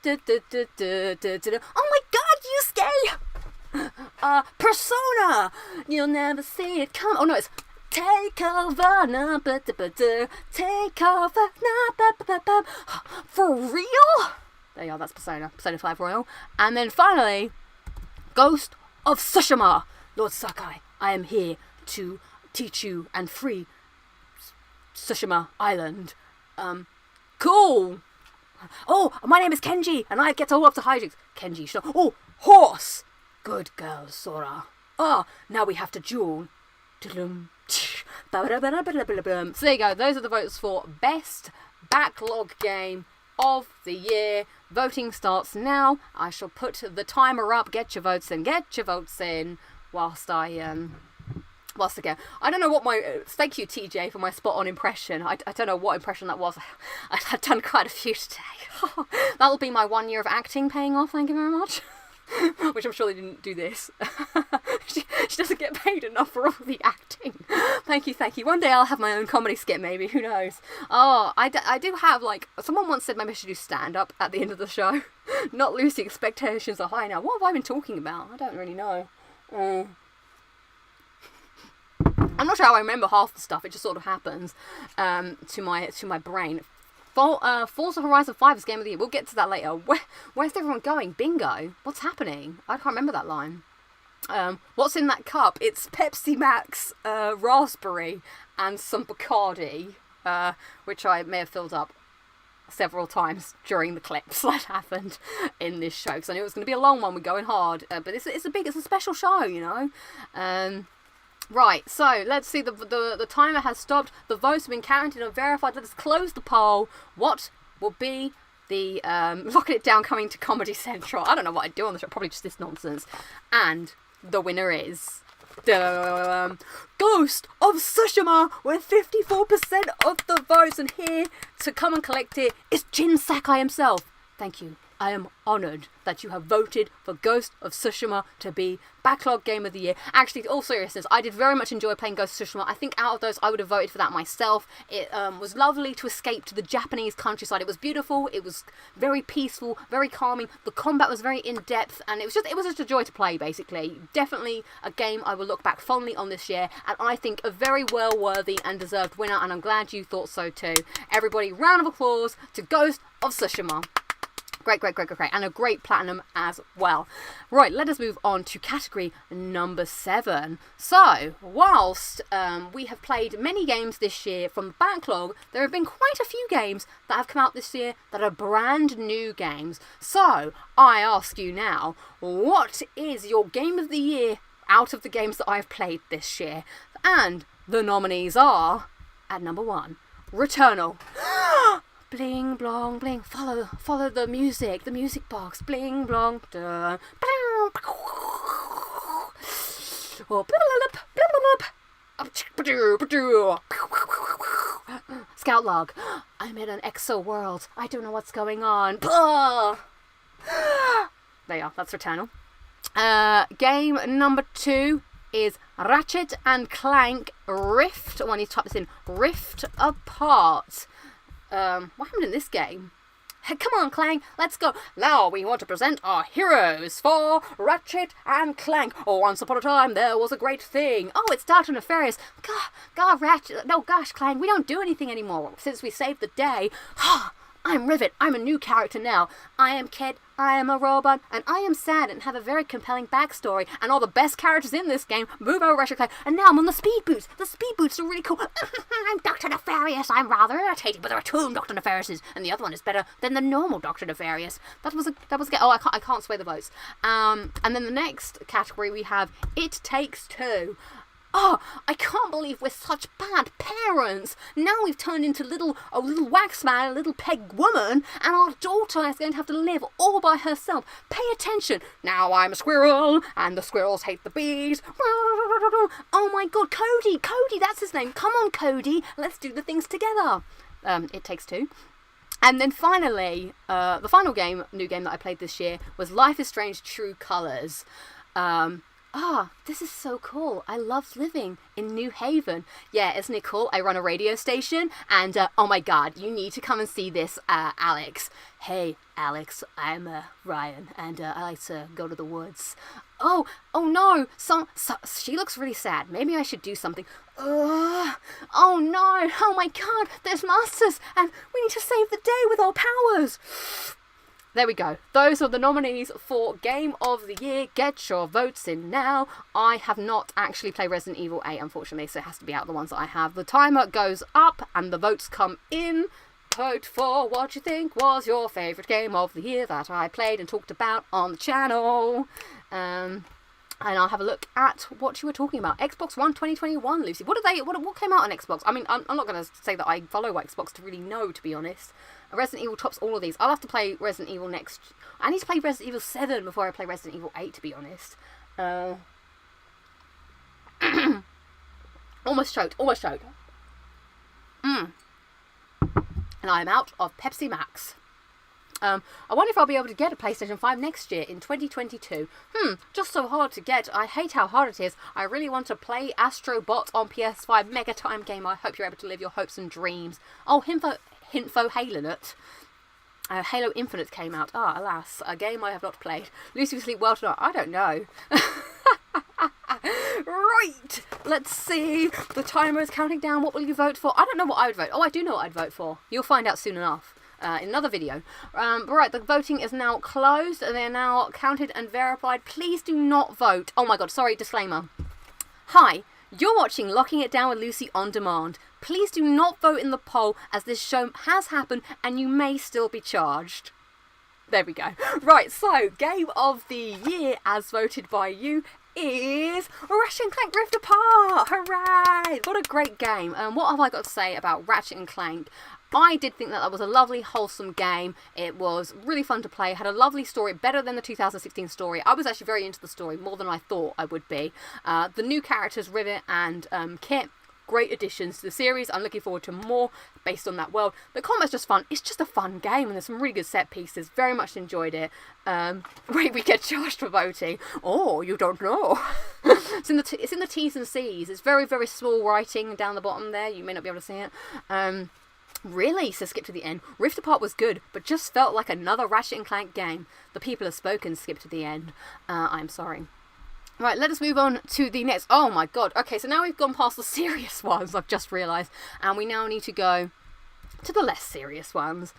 my god, Yusuke! Persona! You'll never see it come. Oh no, it's take over, take over, for real? There you are, that's Persona. Persona 5 Royal. And then finally, Ghost of Tsushima. Lord Sakai, I am here to teach you and free Tsushima Island. Cool. Oh, my name is Kenji, and I get all up to hijinks. Kenji, sure. Oh, horse. Good girl, Sora. Ah, now we have to duel. So there you go. Those are the votes for best backlog game of the year. Voting starts now. I shall put the timer up. Get your votes in. Get your votes in. Whilst I go. I don't know what my... thank you, TJ, for my spot-on impression. I don't know what impression that was. I've done quite a few today. That'll be my 1 year of acting paying off, thank you very much. Which I'm sure they didn't do this. she doesn't get paid enough for all the acting. Thank you. One day I'll have my own comedy skit, maybe. Who knows? Oh, I do have, like... someone once said maybe I should do stand-up at the end of the show. Not Lucy, expectations are high now. What have I been talking about? I don't really know. I'm not sure how I remember half the stuff. It just sort of happens to my brain. Forza Horizon 5 is Game of the Year. We'll get to that later. Where's everyone going? Bingo. What's happening? I can't remember that line. What's in that cup? It's Pepsi Max raspberry and some Bacardi, which I may have filled up several times during the clips that happened in this show, because I knew it was going to be a long one. We're going hard, but it's a special show, you know. Right, so let's see. The timer has stopped. The votes have been counted and verified. Let us close the poll. What will be the Locking It Down coming to Comedy Central? I don't know what I'd do on the show. Probably just this nonsense. And the winner is Ghost of Tsushima with 54% of the votes. And here to come and collect it is Jin Sakai himself. Thank you. I am honoured that you have voted for Ghost of Tsushima to be Backlog Game of the Year. Actually, all seriousness, I did very much enjoy playing Ghost of Tsushima. I think out of those, I would have voted for that myself. It was lovely to escape to the Japanese countryside. It was beautiful. It was very peaceful, very calming. The combat was very in-depth, and it was just a joy to play, basically. Definitely a game I will look back fondly on this year, and I think a very well-worthy and deserved winner, and I'm glad you thought so too. Everybody, round of applause to Ghost of Tsushima. Great. And a great platinum as well. Right, let us move on to category number 7. So, whilst we have played many games this year from the backlog, there have been quite a few games that have come out this year that are brand new games. So, I ask you now, what is your game of the year out of the games that I've played this year? And the nominees are, at number 1, Returnal. Bling, blong, bling. Follow the music box. Bling, blong. Scout log. I'm in an exo world. I don't know what's going on. There you are. That's Returnal. Game number 2 is Ratchet and Clank Rift. Oh, I need to type this in. Rift Apart. What happened in this game? Hey, come on, Clank, let's go. Now we want to present our heroes for Ratchet and Clank. Oh, once upon a time there was a great thing. Oh, it's Dr. Nefarious. God, Ratchet. No, gosh, Clank, we don't do anything anymore since we saved the day. I'm Rivet. I'm a new character now. I am Kid. I am a robot, and I am sad and have a very compelling backstory. And all the best characters in this game move over Ratchet and Clank. And now I'm on the speed boots. The speed boots are really cool. I'm Dr. Nefarious. I'm rather irritating, but there are 2 Dr. Nefariouses, and the other one is better than the normal Dr. Nefarious. That was oh, I can't sway the votes. And then the next category we have It Takes Two. Oh, I can't believe we're such bad parents. Now we've turned into a little wax man, a little peg woman, and our daughter is going to have to live all by herself. Pay attention. Now I'm a squirrel, and the squirrels hate the bees. Oh my god, Cody, that's his name. Come on, Cody, let's do the things together. It Takes Two. And then finally, the final new game that I played this year was Life is Strange True Colors. This is so cool. I love living in New Haven. Yeah, isn't it cool? I run a radio station, and oh my god, you need to come and see this, Alex. Hey, Alex, I'm Ryan, and I like to go to the woods. Oh no, she looks really sad. Maybe I should do something. Oh no, oh my god, there's monsters, and we need to save the day with our powers. there we go. Those are the nominees for Game of the Year. Get your votes in now. I have not actually played Resident Evil 8, unfortunately, so it has to be out of the ones that I have. The timer goes up and the votes come in. Vote for what you think was your favourite Game of the Year that I played and talked about on the channel. And I'll have a look at what you were talking about. Xbox One 2021, Lucy. What came out on Xbox? I mean, I'm not going to say that I follow Xbox to really know, to be honest. Resident Evil tops all of these. I'll have to play Resident Evil next. I need to play Resident Evil 7 before I play Resident Evil 8, to be honest. Almost choked. And I am out of Pepsi Max. I wonder if I'll be able to get a PlayStation 5 next year in 2022. Just so hard to get. I hate how hard it is. I really want to play Astro Bot on PS5. Mega time game. I hope you're able to live your hopes and dreams. Oh, Halo Infinite came out. Ah, alas, a game I have not played. Lucy sleep well tonight. I don't know. Right, let's see. The timer is counting down. What will you vote for? I don't know what I would vote. Oh, I do know what I'd vote for. You'll find out soon enough. In another video. Right, the voting is now closed. They are now counted and verified. Please do not vote. Oh my god, sorry, disclaimer. Hi, you're watching Locking It Down with Lucy on demand. Please do not vote in the poll as this show has happened and you may still be charged. There we go. Right, so Game of the Year as voted by you is Ratchet & Clank Rift Apart! Hooray! What a great game. What have I got to say about Ratchet & Clank? I did think that was a lovely, wholesome game. It was really fun to play. It had a lovely story, better than the 2016 story. I was actually very into the story, more than I thought I would be. The new characters, Rivet and Kit, great additions to the series. I'm looking forward to more based on that world. The combat's just fun. It's just a fun game and there's some really good set pieces. Very much enjoyed it. Wait, we get charged for voting. Oh, you don't know. It's in the T's and C's. It's very, very small writing down the bottom there. You may not be able to see it. Really, so skip to the end. Rift Apart was good, but just felt like another Ratchet & Clank game. The people have spoken, skip to the end. I'm sorry. Right, let us move on to the next. Oh my god. Okay, so now we've gone past the serious ones, I've just realised. And we now need to go to the less serious ones.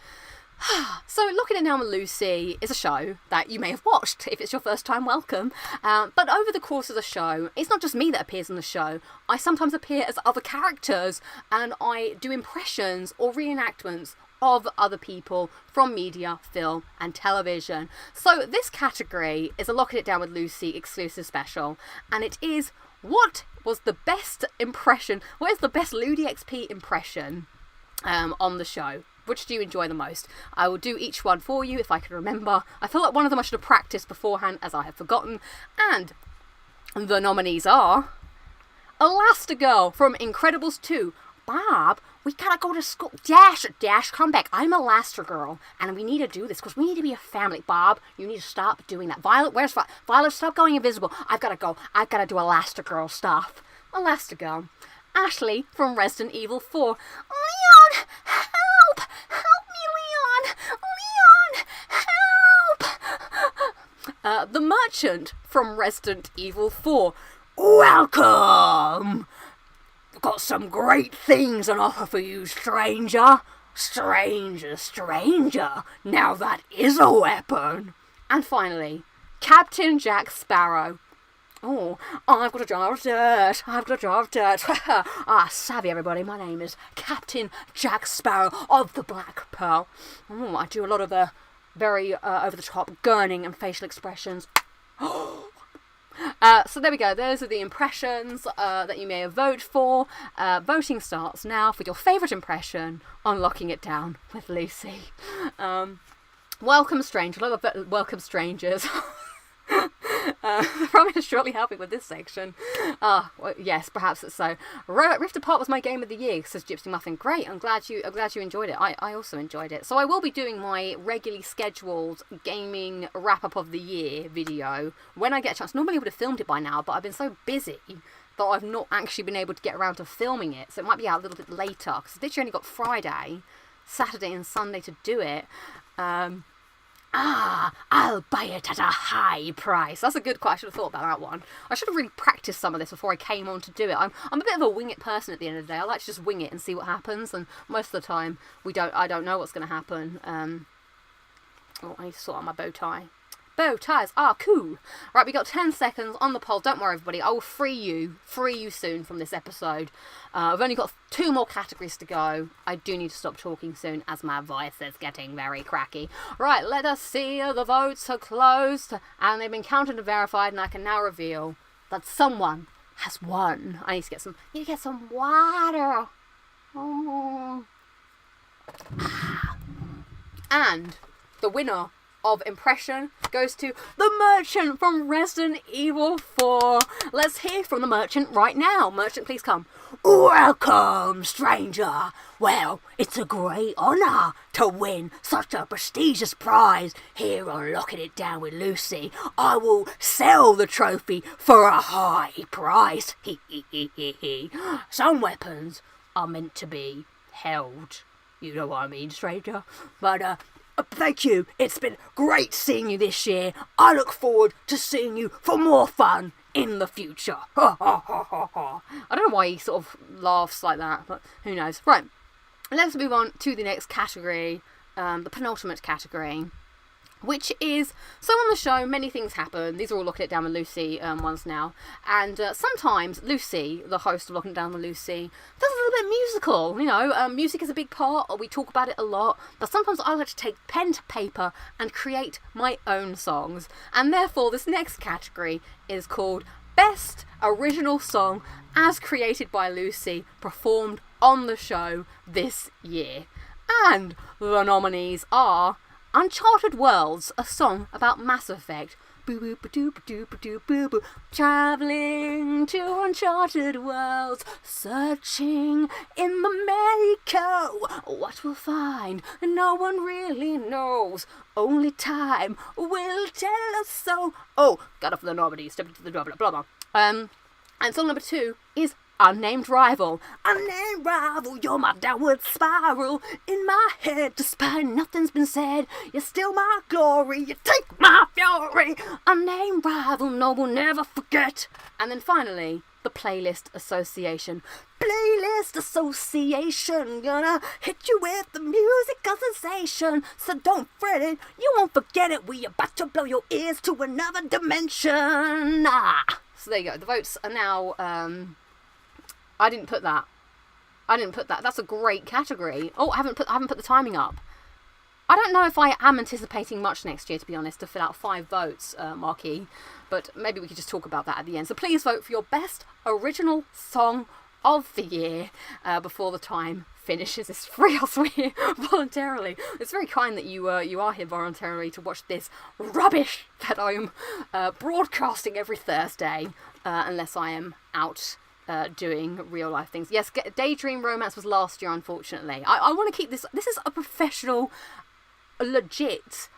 So, Locking It Down with Lucy is a show that you may have watched. If it's your first time, welcome. But over the course of the show, it's not just me that appears in the show. I sometimes appear as other characters, and I do impressions or reenactments of other people from media, film and television. So this category is a Locking It Down with Lucy exclusive special, and it is what was the best impression, what is the best LudiXP impression on the show? Which do you enjoy the most? I will do each one for you if I can remember. I feel like one of them I should have practiced beforehand as I have forgotten. And the nominees are Elastigirl from Incredibles 2. Bob, we gotta go to school. Dash, come back. I'm Elastigirl, and we need to do this because we need to be a family. Bob, you need to stop doing that. Violet, where's Violet? Violet, stop going invisible. I've gotta go. I've gotta do Elastigirl stuff. Elastigirl. Ashley from Resident Evil 4. Leon, help! Help me, Leon! Leon, help! The Merchant from Resident Evil 4. Welcome! Got some great things on offer for you, stranger. Stranger. Now that is a weapon. And finally, Captain Jack Sparrow. Oh, I've got a jar of dirt. Savvy everybody, my name is Captain Jack Sparrow of the Black Pearl. Oh, I do a lot of very over-the-top gurning and facial expressions. So there we go. Those are the impressions that you may have voted for. Voting starts now for your favourite impression on Locking It Down with Lucy. Welcome, stranger. I love welcome, strangers. Probably shortly helping with this section. Well, yes, perhaps it's so. Rift Apart was my game of the year, says Gypsy Muffin. Great, I'm glad you enjoyed it. I also enjoyed it. So I will be doing my regularly scheduled gaming wrap-up of the year video when I get a chance. Normally I would have filmed it by now, but I've been so busy that I've not actually been able to get around to filming it. So it might be out a little bit later, because I've literally only got Friday, Saturday and Sunday to do it. I'll buy it at a high price. That's a good quote. I should have thought about that one. I should have really practiced some of this before I came on to do it. I'm a bit of a wing it person at the end of the day. I like to just wing it and see what happens, and most of the time I don't know what's going to happen. Oh, I need to sort out my bow tie. Bow ties are cool. Right, we got 10 seconds on the poll. Don't worry, everybody. I will free you soon from this episode. I've only got 2 more categories to go. I do need to stop talking soon as my voice is getting very cracky. Right, let us see. The votes are closed and they've been counted and verified, and I can now reveal that someone has won. I need to get some water. Oh. And the winner of impression goes to the merchant from Resident Evil 4. Let's hear from the merchant right now. Merchant, please come. Welcome, stranger. Well, it's a great honour to win such a prestigious prize here on Locking It Down with Lucy. I will sell the trophy for a high price. Some weapons are meant to be held. You know what I mean, stranger? But, thank you. It's been great seeing you this year. I look forward to seeing you for more fun in the future. I don't know why he sort of laughs like that, but who knows. Right, let's move on to the next category, the penultimate category, which is, so on the show, many things happen. These are all Locking It Down with Lucy ones now. And sometimes Lucy, the host of Locking It Down with Lucy, does a little bit musical. You know, music is a big part, we talk about it a lot. But sometimes I like to take pen to paper and create my own songs. And therefore, this next category is called Best Original Song as created by Lucy, performed on the show this year. And the nominees are Uncharted Worlds, a song about Mass Effect. Boo boo ba doo ba doo ba doo boo boo. Traveling to uncharted worlds, searching in the Mexico. What we'll find, no one really knows. Only time will tell us so. Oh, got off the nominees. Step into the blah blah blah. And song number 2 is Unnamed Rival. Unnamed rival, you're my downward spiral. In my head, despite nothing's been said, you're still my glory, you take my fury. Unnamed rival, no, we'll never forget. And then finally, the Playlist Association. Playlist Association, gonna hit you with the musical sensation. So don't fret it, you won't forget it. We about to blow your ears to another dimension. So there you go, the votes are now, I didn't put that. That's a great category. Oh, I haven't put the timing up. I don't know if I am anticipating much next year, to be honest, to fill out 5 votes, Marquis. But maybe we could just talk about that at the end. So please vote for your best original song of the year before the time finishes. It's free elsewhere voluntarily. It's very kind that you are here voluntarily to watch this rubbish that I am broadcasting every Thursday, unless I am out doing real life things. Yes, Daydream Romance was last year, unfortunately. I want to keep this. This is a professional, legit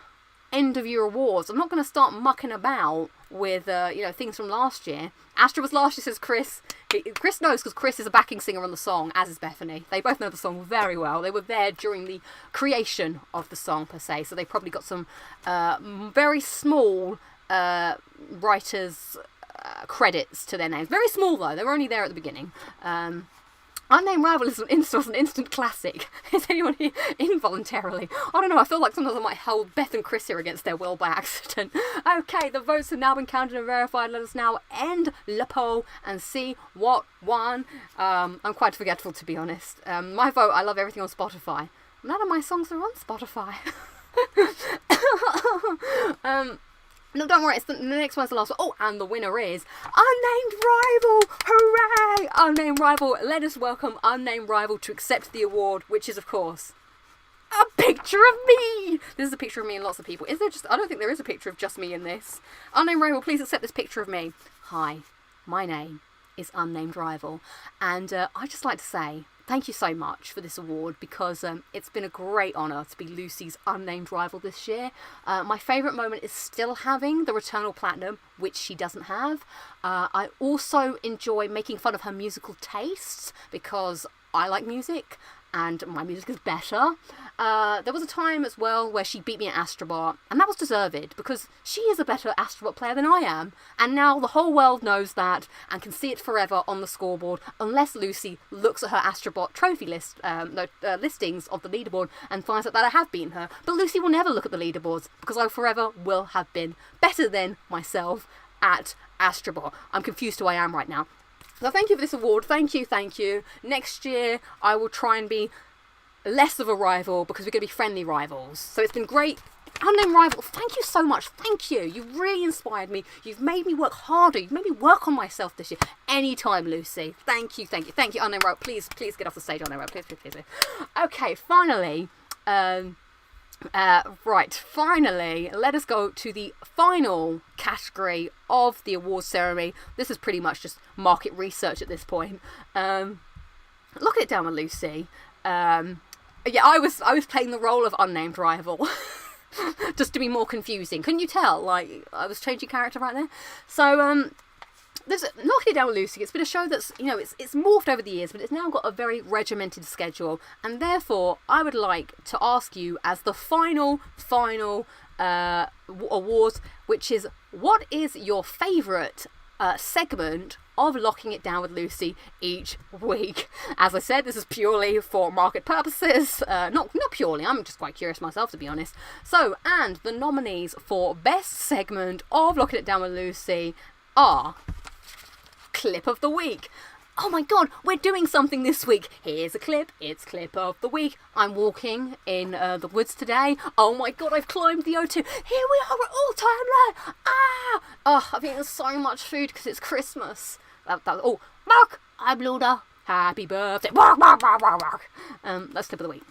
end of year awards. I'm not going to start mucking about with things from last year. Astra was last year, says Chris. Chris knows because Chris is a backing singer on the song, as is Bethany. They both know the song very well. They were there during the creation of the song per se, so they probably got some very small writers credits to their names. Very small though, they were only there at the beginning. Unnamed Rival is an instant classic. Is anyone here involuntarily? I don't know, I feel like sometimes I might hold Beth and Chris here against their will by accident. Okay, the votes have now been counted and verified. Let us now end the poll and see what won. I'm quite forgetful, to be honest. My vote, I love everything on Spotify. None of my songs are on Spotify. No, don't worry, the next one's the last one. Oh, and the winner is Unnamed Rival! Hooray! Unnamed Rival. Let us welcome Unnamed Rival to accept the award, which is, of course, a picture of me! This is a picture of me and lots of people. Is there just... I don't think there is a picture of just me in this. Unnamed Rival, please accept this picture of me. Hi, my name is Unnamed Rival. And I'd just like to say thank you so much for this award, because it's been a great honour to be Lucy's Unnamed Rival this year. My favourite moment is still having the Returnal Platinum, which she doesn't have. I also enjoy making fun of her musical tastes, because I like music, and my music is better. There was a time as well where she beat me at Astrobot, and that was deserved because she is a better Astrobot player than I am. And now the whole world knows that and can see it forever on the scoreboard, unless Lucy looks at her Astrobot trophy listings of the leaderboard and finds out that I have beaten her. But Lucy will never look at the leaderboards because I forever will have been better than myself at Astrobot. I'm confused who I am right now. So thank you for this award. Thank you, thank you. Next year I will try and be less of a rival because we're going to be friendly rivals. So it's been great. Unnamed Rival, thank you so much. Thank you. You've really inspired me. You've made me work harder. You've made me work on myself this year. Anytime, Lucy. Thank you, thank you. Thank you, Unnamed Rival. Please get off the stage, Unnamed Rival. Please. Okay, finally. Finally, let us go to the final category of the awards ceremony. This is pretty much just market research at this point. Look it down with Lucy. Yeah, I was playing the role of Unnamed Rival. Just to be more confusing. Couldn't you tell? Like, I was changing character right there. So, there's Knocking It Down with Lucy. It's been a show that's, you know, it's morphed over the years, but it's now got a very regimented schedule. And therefore, I would like to ask you as the final awards, which is, what is your favourite segment of Locking It Down with Lucy each week? As I said, this is purely for market purposes. Not purely, I'm just quite curious myself, to be honest. So, and the nominees for best segment of Locking It Down with Lucy are Clip of the Week. Oh my god, we're doing something this week. Here's a clip. It's Clip of the Week. I'm walking in the woods today. Oh my god, I've climbed the O2. Here we are at all-time low. Ah! Oh, I've eaten so much food because it's Christmas. Oh, Mark, I'm Luna. Happy birthday. That's Clip of the Week.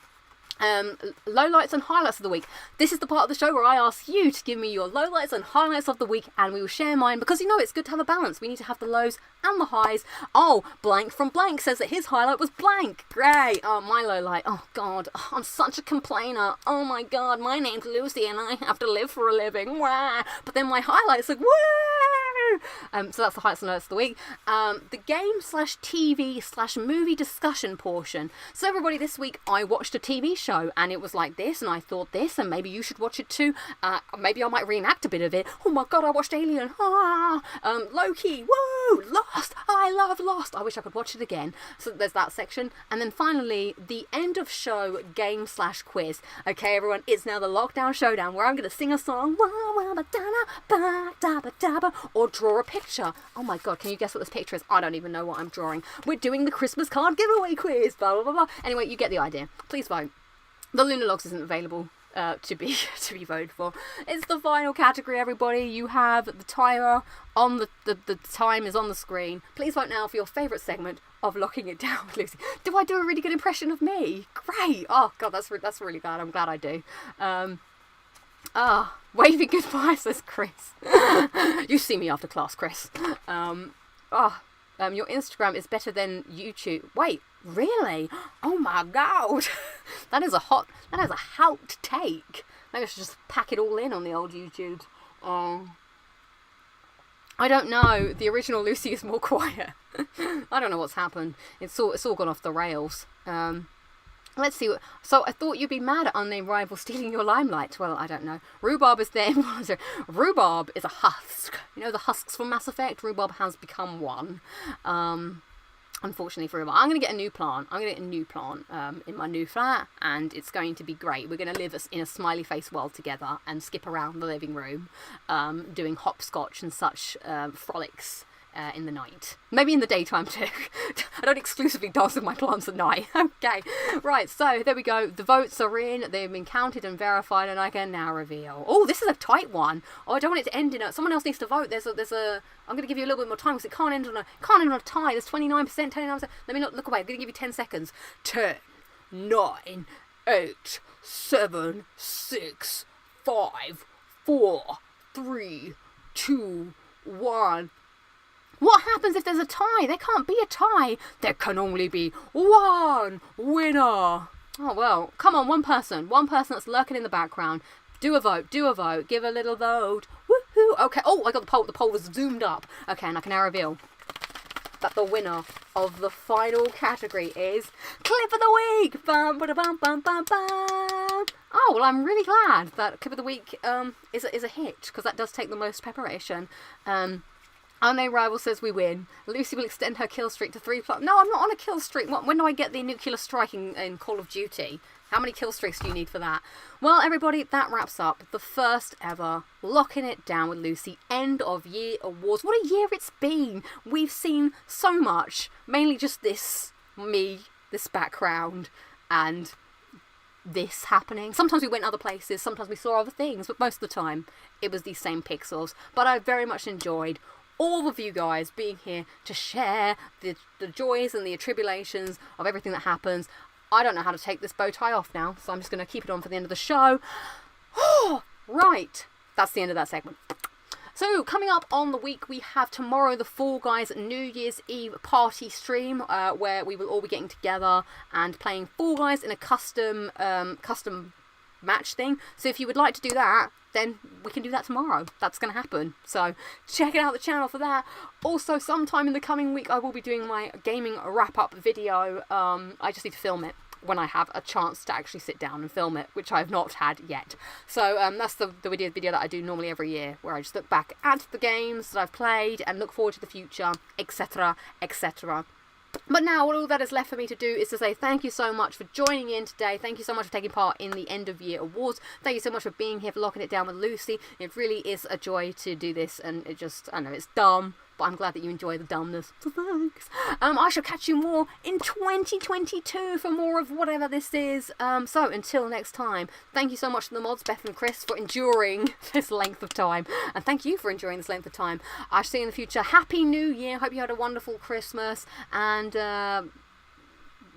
Lowlights and highlights of the week. This is the part of the show where I ask you to give me your lowlights and highlights of the week, and we will share mine because, you know, it's good to have a balance. We need to have the lows and the highs. Oh, Blank from Blank says that his highlight was blank. Great. Oh, my lowlight. Oh god, I'm such a complainer. Oh my god, my name's Lucy and I have to live for a living. Wah. But then my highlight's like, woo! So that's the highlights and lowlights of the week. The game/TV/movie discussion portion. So everybody, this week I watched a TV show and it was like this and I thought this and maybe you should watch it too. Maybe I might reenact a bit of it. Oh my god, I watched Alien. Loki. Woo! Lost. I love Lost. I wish I could watch it again. So there's that section. And then finally, the end of show game/quiz. Okay, everyone, it's now the Lockdown Showdown where I'm going to sing a song or draw a picture. Oh my god, can you guess what this picture is? I don't even know what I'm drawing. We're doing the Christmas card giveaway quiz. Blah, blah, blah, blah. Anyway, you get the idea. Please vote. The Lunar Logs isn't available to be voted for. It's the final category, everybody. You have the timer on the time is on the screen. Please vote now for your favourite segment of Locking It Down with Lucy. Do I do a really good impression of me? Great. Oh god, that's really bad. I'm glad I do. Waving goodbye, says Chris. You see me after class, Chris. Your Instagram is better than YouTube. Wait, really? Oh my god. That is a hot take. Maybe I should just pack it all in on the old YouTube. I don't know. The original Lucy is more quiet. I don't know what's happened. It's all gone off the rails. Let's see. So I thought you'd be mad at Unnamed Rival stealing your limelight. Well, I don't know. Rhubarb is there. Rhubarb is a husk. You know the husks from Mass Effect? Rhubarb has become one. Unfortunately for Rhubarb. I'm going to get a new plant. In my new flat, and it's going to be great. We're going to live in a smiley face world together and skip around the living room, doing hopscotch and such frolics. In the night. Maybe in the daytime too. I don't exclusively dance with my plants at night. Okay, right, so there we go. The votes are in, they've been counted and verified, and I can now reveal. Oh, this is a tight one. Oh, I don't want it to end in a... Someone else needs to vote. There's a... I'm going to give you a little bit more time because it can't end on a tie. There's 29%, 29%. Let me not look away. I'm going to give you 10 seconds. 10, 9, 8, 7, 6, 5, 4, 3, 2, 1... What happens if there's a tie? There can't be a tie. There can only be one winner. Oh, well, come on, one person that's lurking in the background. Do a vote, give a little vote. Woohoo. Okay, oh, I got the poll was zoomed up. Okay, and I can now reveal. that the winner of the final category is Clip of the Week. Bum, ba, bum, bum, bum, bum. Oh, well, I'm really glad that Clip of the Week is a hit, because that does take the most preparation. Unnamed Rival says we win. Lucy will extend her kill streak to 3 plus. No, I'm not on a kill streak. When do I get the nuclear strike in Call of Duty? How many kill streaks do you need for that? Well, everybody, that wraps up the first ever Locking It Down with Lucy end of year awards. What a year it's been. We've seen so much. Mainly just this background, and this happening. Sometimes we went other places, sometimes we saw other things, but most of the time it was these same pixels. But I very much enjoyed all of you guys being here to share the joys and the tribulations of everything that happens. I don't know how to take this bow tie off now, so I'm just going to keep it on for the end of the show. Right, that's the end of that segment. So, coming up on the week, we have tomorrow the Fall Guys New Year's Eve party stream, where we will all be getting together and playing Fall Guys in a custom match thing. So if you would like to do that, then we can do that tomorrow. That's going to happen. So check out the channel for that. Also, sometime in the coming week, I will be doing my gaming wrap-up video. I just need to film it when I have a chance to actually sit down and film it, which I've not had yet. So that's the video that I do normally every year, where I just look back at the games that I've played and look forward to the future, etc, etc. But now all that is left for me to do is to say thank you so much for joining in today. Thank you so much for taking part in the end of year awards. Thank you so much for being here, for Locking It Down with Lucy. It really is a joy to do this, and it just, I know it's dumb, but I'm glad that you enjoy the dumbness. So thanks. I shall catch you more in 2022 for more of whatever this is. So until next time, thank you so much to the mods, Beth and Chris, for enduring this length of time. And thank you for enduring this length of time. I shall see you in the future. Happy New Year. Hope you had a wonderful Christmas. And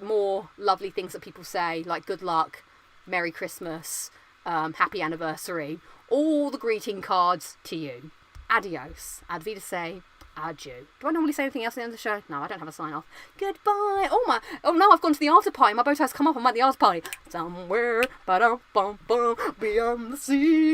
more lovely things that people say, like good luck, Merry Christmas, Happy Anniversary. All the greeting cards to you. Adios. Ad Vidace. Adieu. Do I normally say anything else at the end of the show? No, I don't have a sign off. Goodbye. Oh no, I've gone to the after party. My bow tie's come off. I'm at the after party. Somewhere, ba-dum-bum-bum, beyond the sea.